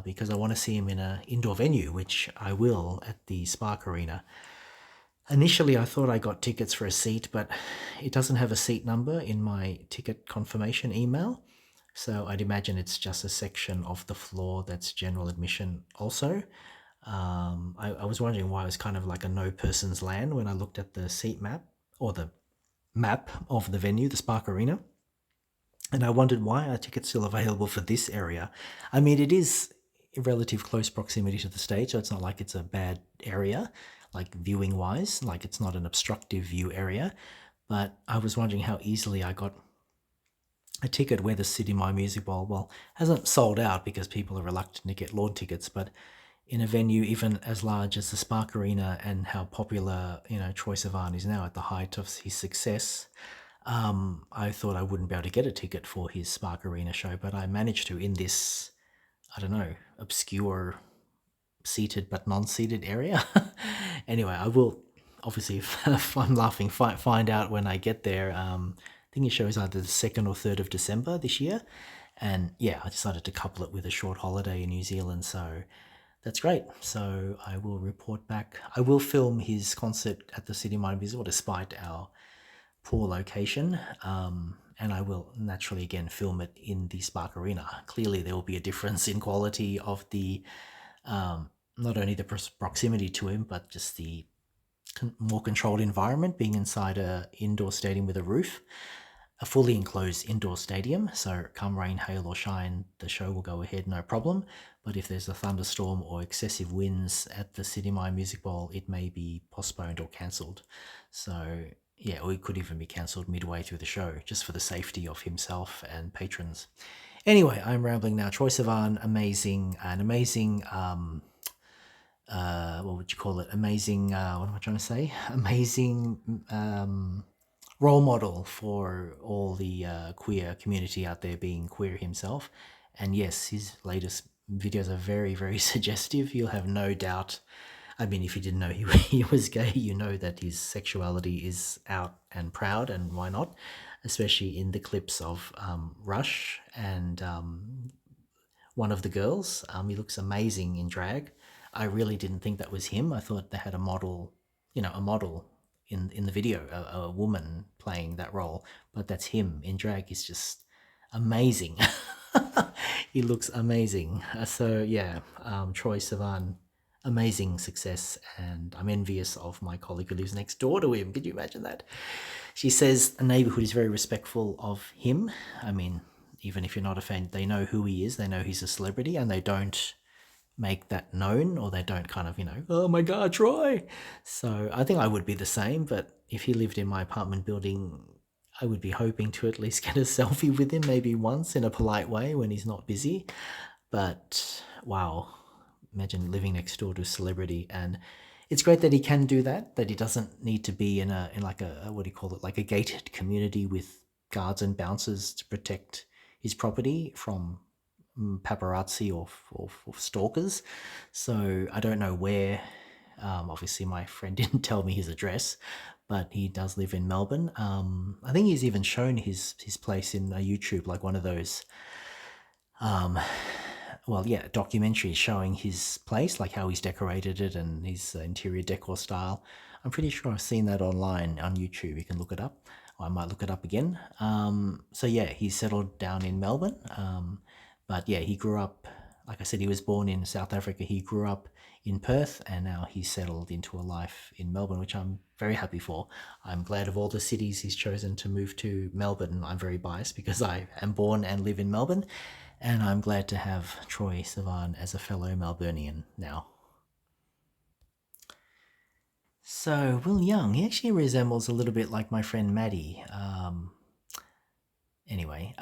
because I want to see him in an indoor venue, which I will at the Spark Arena. Initially, I thought I got tickets for a seat, but it doesn't have a seat number in my ticket confirmation email. So I'd imagine it's just a section of the floor that's general admission also. I was wondering why it was kind of like a no person's land when I looked at the seat map, or the map of the venue, the Spark Arena. And I wondered, why are tickets still available for this area? I mean, it is in relative close proximity to the stage, so it's not like it's a bad area, like viewing wise, like it's not an obstructive view area. But I was wondering how easily I got a ticket where the City My Music Bowl, well, hasn't sold out because people are reluctant to get lawn tickets, but in a venue even as large as the Spark Arena and how popular, Troye Sivan is now at the height of his success, I thought I wouldn't be able to get a ticket for his Spark Arena show, but I managed to in this, I don't know, obscure seated but non-seated area. Anyway, I will obviously, if I'm laughing, find out when I get there. I think it shows either the 2nd or 3rd of December this year. And yeah, I decided to couple it with a short holiday in New Zealand. So that's great. So I will report back. I will film his concert at the City Mind Visible despite our poor location. And I will naturally again film it in the Spark Arena. Clearly, there will be a difference in quality of the not only the proximity to him, but just the more controlled environment, being inside a indoor stadium with a roof, a fully enclosed indoor stadium. So come rain, hail or shine, the show will go ahead, no problem. But if there's a thunderstorm or excessive winds at the City My Music Bowl, it may be postponed or cancelled. So yeah, or it could even be cancelled midway through the show, just for the safety of himself and patrons. Anyway, I'm rambling now. Troye Sivan, an amazing what would you call it? Amazing, what am I trying to say? Amazing role model for all the queer community out there, being queer himself. And yes, his latest videos are very, very suggestive. You'll have no doubt. I mean, if you didn't know he was gay, you know that his sexuality is out and proud, and why not? Especially in the clips of Rush and one of the girls. He looks amazing in drag. I really didn't think that was him. I thought they had a model, a model in the video, a woman playing that role, but that's him in drag. He's just amazing. He looks amazing. So yeah, Troye Sivan, amazing success, and I'm envious of my colleague who lives next door to him. Could you imagine that? She says the neighborhood is very respectful of him. I mean, even if you're not a fan, they know who he is, they know he's a celebrity, and they don't make that known, or they don't kind of, oh my God, Troy. So I think I would be the same, but if he lived in my apartment building, I would be hoping to at least get a selfie with him maybe once in a polite way when he's not busy. But wow, imagine living next door to a celebrity. And it's great that he can do that he doesn't need to be in like a, what do you call it, like a gated community with guards and bouncers to protect his property from paparazzi or stalkers. So I don't know where. Obviously, my friend didn't tell me his address, but he does live in Melbourne. I think he's even shown his place in a YouTube, like one of those documentaries showing his place, like how he's decorated it and his interior decor style. I'm pretty sure I've seen that online on YouTube. You can look it up. Or I might look it up again. So yeah, he's settled down in Melbourne. But yeah, he grew up, like I said, he was born in South Africa. He grew up in Perth, and now he's settled into a life in Melbourne, which I'm very happy for. I'm glad of all the cities he's chosen to move to Melbourne. I'm very biased because I am born and live in Melbourne, and I'm glad to have Troye Sivan as a fellow Melburnian now. So, Will Young, he actually resembles a little bit like my friend Maddie. Anyway,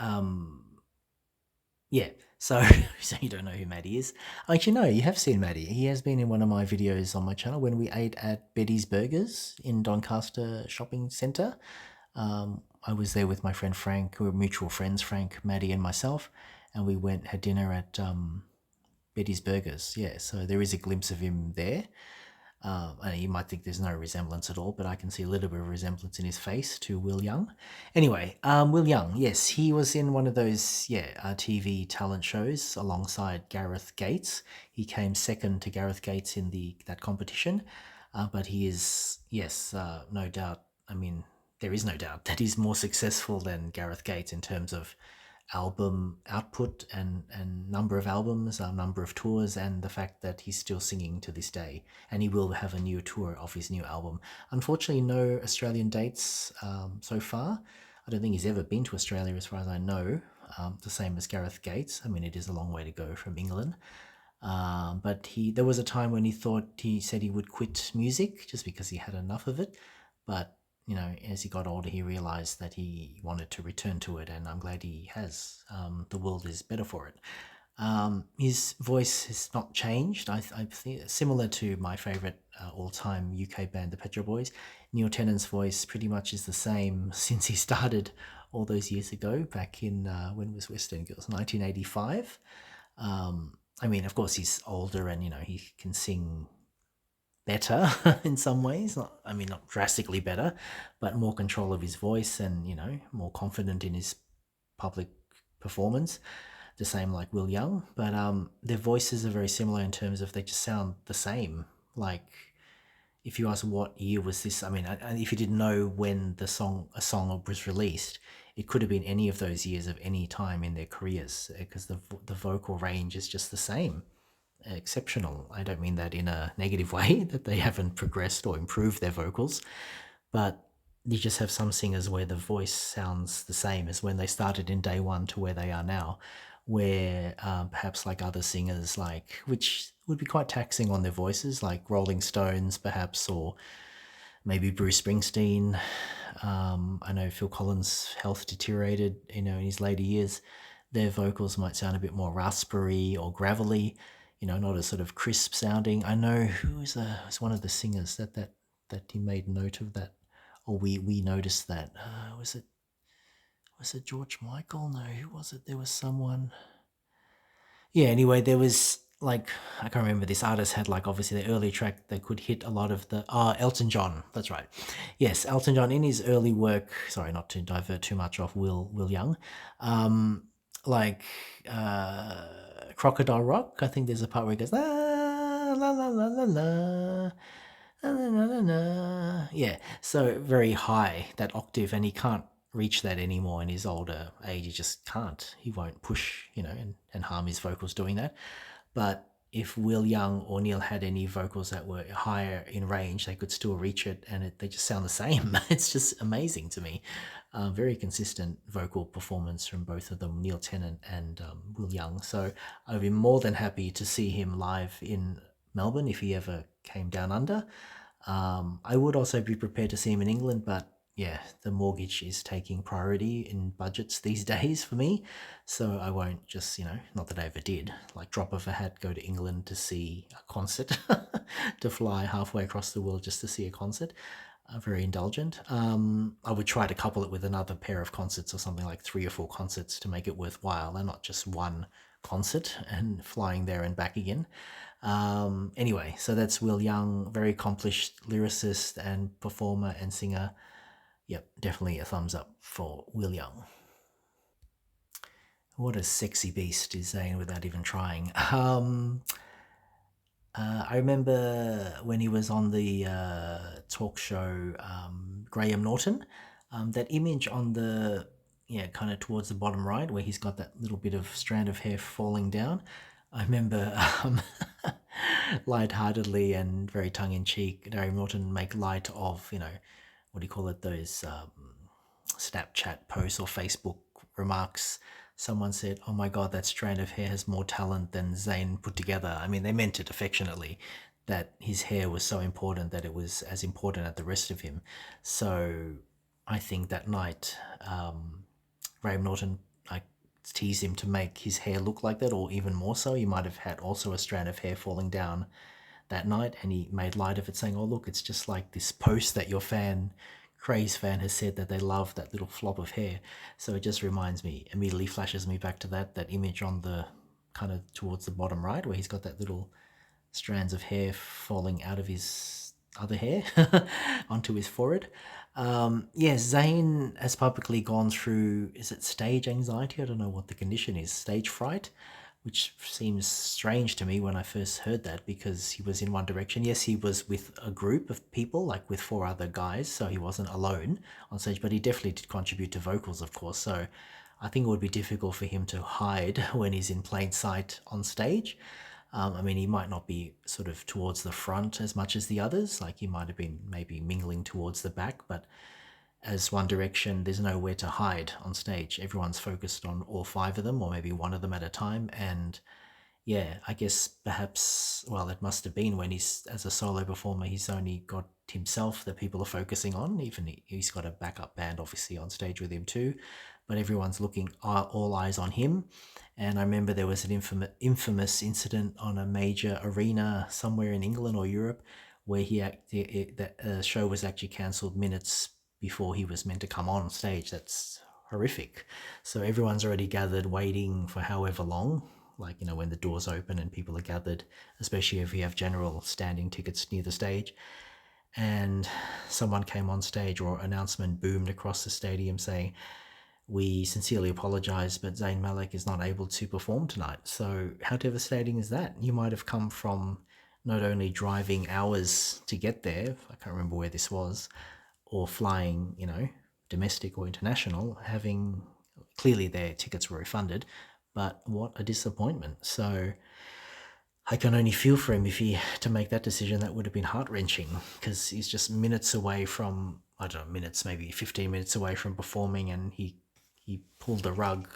yeah, so so you don't know who Maddie is. Actually, no, you have seen Maddie. He has been in one of my videos on my channel when we ate at Betty's Burgers in Doncaster Shopping Centre. I was there with my friend Frank, who were mutual friends, Frank, Maddie, and myself, and we had dinner at Betty's Burgers. Yeah, so there is a glimpse of him there. And you might think there's no resemblance at all, but I can see a little bit of resemblance in his face to Will Young. Anyway, Will Young, yes, he was in one of those, TV talent shows alongside Gareth Gates. He came second to Gareth Gates in that competition, but he is, yes, no doubt, I mean, there is no doubt that he's more successful than Gareth Gates in terms of album output and number of albums, number of tours, and the fact that he's still singing to this day. And he will have a new tour of his new album. Unfortunately, no Australian dates so far. I don't think he's ever been to Australia as far as I know, the same as Gareth Gates. I mean, it is a long way to go from England. But there was a time when he said he would quit music just because he had enough of it. But as he got older, he realized that he wanted to return to it, and I'm glad he has. The world is better for it. His voice has not changed. I think similar to my favorite all-time UK band, the Pet Shop Boys. Neil Tennant's voice pretty much is the same since he started all those years ago, back in when was West End Girls, 1985. I mean, of course, he's older, and he can sing better in some ways. Not, I mean, not drastically better, but more control of his voice, and more confident in his public performance. The same like Will Young, but their voices are very similar in terms of they just sound the same. Like if you ask what year was this, I mean, if you didn't know when a song was released, it could have been any of those years of any time in their careers, because the vocal range is just the same. Exceptional. I don't mean that in a negative way, that they haven't progressed or improved their vocals, but you just have some singers where the voice sounds the same as when they started in day one to where they are now, where perhaps like other singers, like which would be quite taxing on their voices, like Rolling Stones perhaps, or maybe Bruce Springsteen. I know Phil Collins' health deteriorated, in his later years. Their vocals might sound a bit more raspberry or gravelly, not as sort of crisp sounding. I know who's one of the singers that he made note of that, or we noticed that. Was it George Michael? No, who was it? There was someone. Yeah, anyway, there was like, I can't remember, this artist had like obviously the early track that could hit a lot of the Elton John, that's right. Yes, Elton John in his early work, sorry, not to divert too much off Will Young. Um like Crocodile Rock, I think there's a part where he goes la la la la la la, na, na, na, na, na. Yeah, so very high, that octave, and he can't reach that anymore in his older age. He just can't. He won't push, and harm his vocals doing that. But if Will Young or Neil had any vocals that were higher in range, they could still reach it, and they just sound the same. It's just amazing to me. Very consistent vocal performance from both of them, Neil Tennant and Will Young. So I'd be more than happy to see him live in Melbourne if he ever came down under. I would also be prepared to see him in England, but yeah, the mortgage is taking priority in budgets these days for me. So I won't just, not that I ever did, like drop off a hat, go to England to see a concert, to fly halfway across the world just to see a concert. Very indulgent. I would try to couple it with another pair of concerts, or something like 3 or 4 concerts, to make it worthwhile, and not just one concert and flying there and back again. Anyway, so that's Will Young, very accomplished lyricist and performer and singer. Yep, definitely a thumbs up for Will Young. What a sexy beast is Zayn without even trying. I remember when he was on the talk show, Graham Norton, that image on the, yeah, kind of towards the bottom right, where he's got that little bit of strand of hair falling down. I remember lightheartedly and very tongue in cheek, Graham Norton make light of, what do you call it, those Snapchat posts or Facebook remarks. Someone said, "Oh my God, that strand of hair has more talent than Zayn put together." I mean, they meant it affectionately, that his hair was so important that it was as important as the rest of him. So I think that night, Graham Norton, I teased him to make his hair look like that, or even more so. He might have had also a strand of hair falling down that night, and he made light of it, saying, "Oh, look, it's just like this post that your fan, Craze fan, has said that they love that little flop of hair." So it just reminds me, immediately flashes me back to that image on the kind of towards the bottom right, where he's got that little strands of hair falling out of his other hair onto his forehead. Yeah, Zayn has publicly gone through, is it stage anxiety? I don't know what the condition is, stage fright, which seems strange to me when I first heard that, because he was in One Direction. Yes, he was with a group of people, like with 4 other guys, so he wasn't alone on stage, but he definitely did contribute to vocals, of course. So I think it would be difficult for him to hide when he's in plain sight on stage. I mean, he might not be sort of towards the front as much as the others, like he might have been maybe mingling towards the back, but as One Direction, there's nowhere to hide on stage. Everyone's focused on all 5 of them, or maybe one of them at a time, and yeah, I guess perhaps, well, it must have been when he's, as a solo performer, he's only got himself that people are focusing on. Even he's got a backup band, obviously, on stage with him too, but everyone's looking all eyes on him. And I remember there was an infamous incident on a major arena somewhere in England or Europe where that show was actually cancelled minutes before he was meant to come on stage. That's horrific. So everyone's already gathered waiting for however long, like, when the doors open and people are gathered, especially if you have general standing tickets near the stage. And someone came on stage, or announcement boomed across the stadium saying, "We sincerely apologize, but Zayn Malik is not able to perform tonight." So how devastating is that? You might have come from not only driving hours to get there, I can't remember where this was, or flying, domestic or international, having clearly their tickets were refunded, but what a disappointment. So I can only feel for him. If he to make that decision, that would have been heart wrenching, because he's just minutes away from, I don't know, minutes, maybe 15 minutes away from performing, and he pulled the rug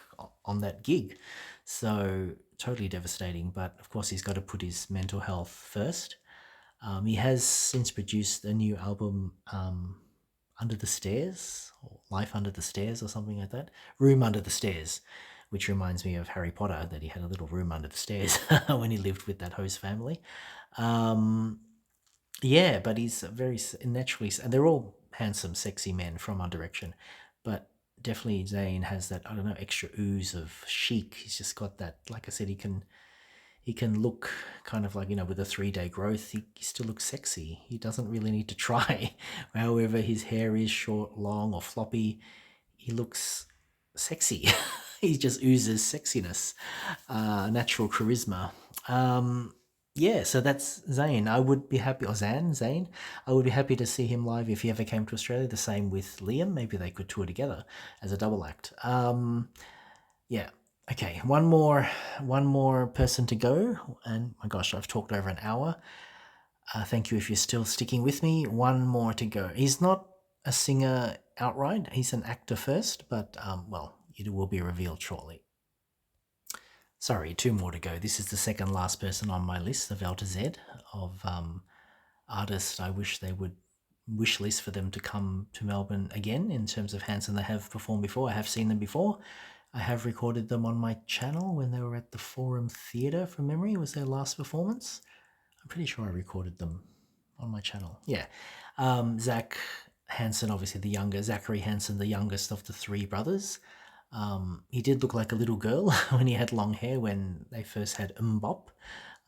on that gig. So totally devastating. But of course, he's got to put his mental health first. He has since produced a new album, Under the Stairs, or Life Under the Stairs, or something like that. Room Under the Stairs, which reminds me of Harry Potter, that he had a little room under the stairs when he lived with that host family. Um, yeah, but he's very naturally, and they're all handsome, sexy men from One Direction, but definitely Zayn has that, I don't know, extra ooze of chic. He's just got that, like I said, he can look kind of like, with a 3-day growth, he still looks sexy. He doesn't really need to try. However his hair is short, long, or floppy, he looks sexy. He just oozes sexiness, natural charisma. Yeah, so that's Zayn. I would be happy, or Zayn. I would be happy to see him live if he ever came to Australia. The same with Liam. Maybe they could tour together as a double act. Yeah. Okay, one more person to go, and my gosh, I've talked over an hour. Thank you if you're still sticking with me. One more to go. He's not a singer outright. He's an actor first, but well, it will be revealed shortly. Sorry, two more to go. This is the second last person on my list of L to Z of artists I wish they would wish list for them to come to Melbourne again. In terms of Hanson, they have performed before. I have seen them before. I have recorded them on my channel when they were at the Forum Theatre, from memory, was their last performance. I'm pretty sure I recorded them on my channel. Yeah. Zach Hanson, obviously the younger, Zachary Hanson, the youngest of the three brothers. He did look like a little girl when he had long hair, when they first had Mbop,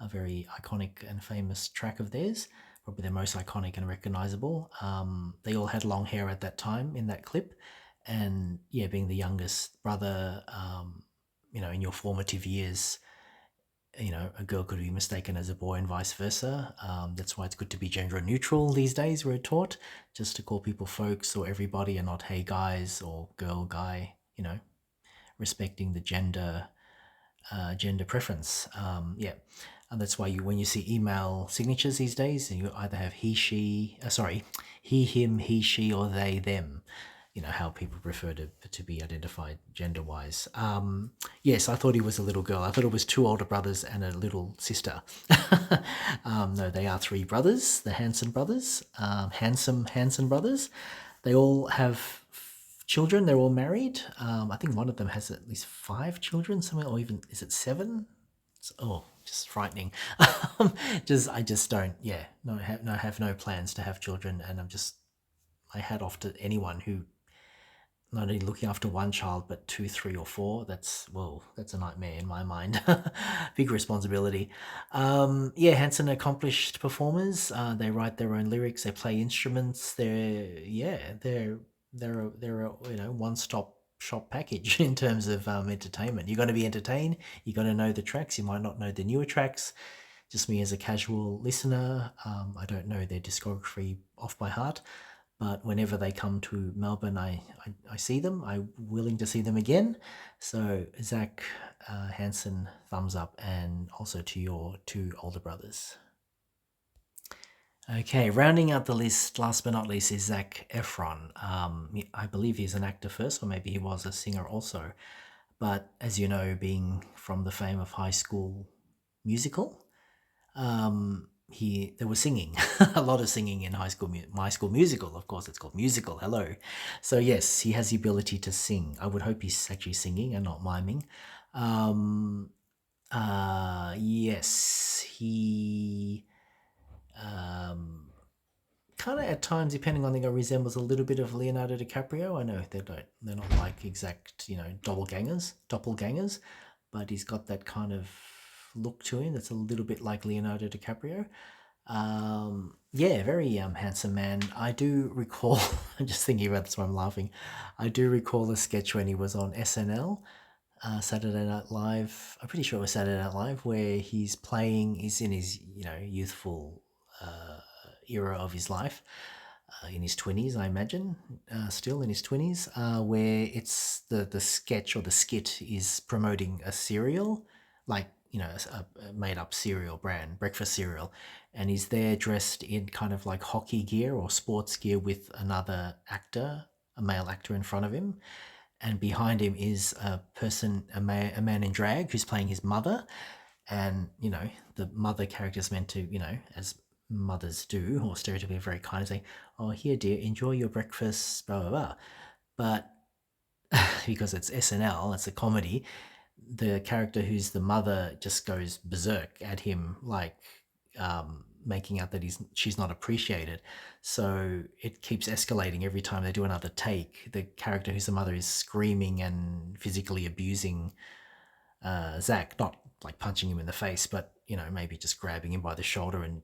a very iconic and famous track of theirs, probably their most iconic and recognizable. They all had long hair at that time in that clip. And yeah, being the youngest brother, in your formative years, a girl could be mistaken as a boy and vice versa. That's why it's good to be gender neutral these days, we're taught, just to call people folks or everybody, and not hey guys or girl guy, respecting the gender preference. Yeah. And that's why when you see email signatures these days, you either have he, him, he, she, or they, them. How people prefer to be identified gender wise. Yes, I thought he was a little girl. I thought it was two older brothers and a little sister. No, they are three brothers, the Hanson brothers, handsome Hanson brothers. They all have children. They're all married. I think one of them has at least 5 children, somewhere, or even, is it 7? Just frightening. I just don't. Yeah, no, I have no plans to have children, and my hat off to anyone who not only looking after one child, but 2, 3, or 4. That's a nightmare in my mind. Big responsibility. Yeah, Hanson accomplished performers. They write their own lyrics. They play instruments. They're a one-stop shop package in terms of entertainment. You're going to be entertained. You're going to know the tracks. You might not know the newer tracks. Just me as a casual listener, I don't know their discography off by heart. But whenever they come to Melbourne, I see them. I'm willing to see them again. So Zach Hanson, thumbs up, and also to your 2 older brothers. Okay, rounding out the list, last but not least, is Zac Efron. I believe he's an actor first, or maybe he was a singer also. But as you know, being from the fame of High School musical. There was singing, a lot of singing in My School Musical. Of course, it's called musical. Hello, so yes, he has the ability to sing. I would hope he's actually singing and not miming. Um, yes, he kind of at times, depending on the guy, resembles a little bit of Leonardo DiCaprio. I know they're not like exact, doppelgangers, but he's got that kind of look to him that's a little bit like Leonardo DiCaprio. Yeah, very handsome man. I do recall. I'm just thinking about this while I'm laughing. I do recall a sketch when he was on SNL, Saturday Night Live. I'm pretty sure it was Saturday Night Live, where he's in his youthful era of his life, in his 20s, I imagine, still in his 20s, where it's the sketch or the skit is promoting a cereal, like, a made up cereal brand, breakfast cereal. And he's there dressed in kind of like hockey gear or sports gear with another actor, a male actor in front of him. And behind him is a man in drag who's playing his mother. And, the mother character is meant to, as mothers do, or stereotypically very kind, and say, "Oh, here, dear, enjoy your breakfast," blah, blah, blah. But because it's SNL, it's a comedy, the character who's the mother just goes berserk at him, like, making out that she's not appreciated. So it keeps escalating every time they do another take. The character who's the mother is screaming and physically abusing Zach, not like punching him in the face, but maybe just grabbing him by the shoulder and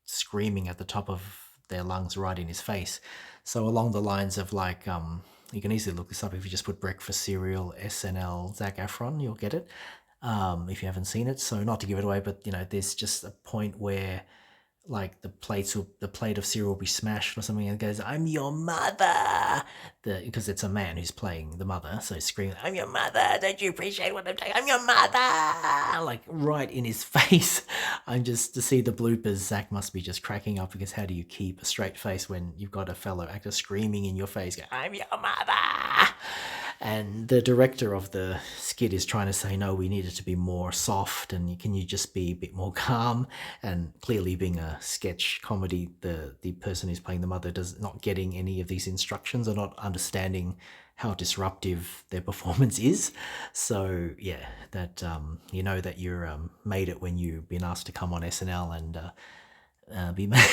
screaming at the top of their lungs right in his face. So along the lines of like, you can easily look this up if you just put breakfast cereal SNL Zac Efron, you'll get it. If you haven't seen it, so not to give it away, but there's just a point where like the plate of cereal will be smashed or something, and it goes, "I'm your mother," because it's a man who's playing the mother, so screaming, "I'm your mother, don't you appreciate what I'm doing? I'm your mother," like right in his face. I'm just to see the bloopers. Zach must be just cracking up, because how do you keep a straight face when you've got a fellow actor screaming in your face, going, "I'm your mother"? And the director of the skit is trying to say, "No, we need it to be more soft, and can you just be a bit more calm?" And clearly, being a sketch comedy, the person who's playing the mother does not getting any of these instructions, or not understanding how disruptive their performance is. So yeah, that that you're made it when you've been asked to come on SNL and be made,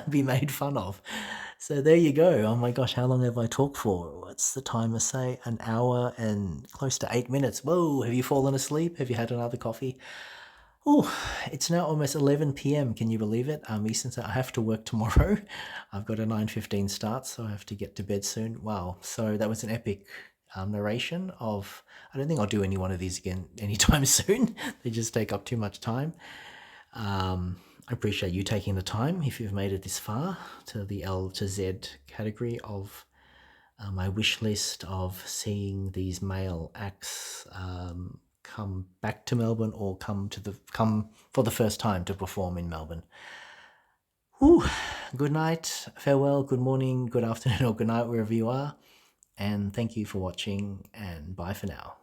be made fun of. So there you go. Oh my gosh, how long have I talked for? What's the timer say? An hour and close to 8 minutes. Whoa, have you fallen asleep? Have you had another coffee? Oh, it's now almost 11 p.m. Can you believe it? Eastern, I have to work tomorrow. I've got a 9:15 start, so I have to get to bed soon. Wow. So that was an epic narration of. I don't think I'll do any one of these again anytime soon. They just take up too much time. I appreciate you taking the time, if you've made it this far, to the L to Z category of my wish list of seeing these male acts come back to Melbourne, or come for the first time to perform in Melbourne. Whew. Good night, farewell, good morning, good afternoon, or good night, wherever you are. And thank you for watching, and bye for now.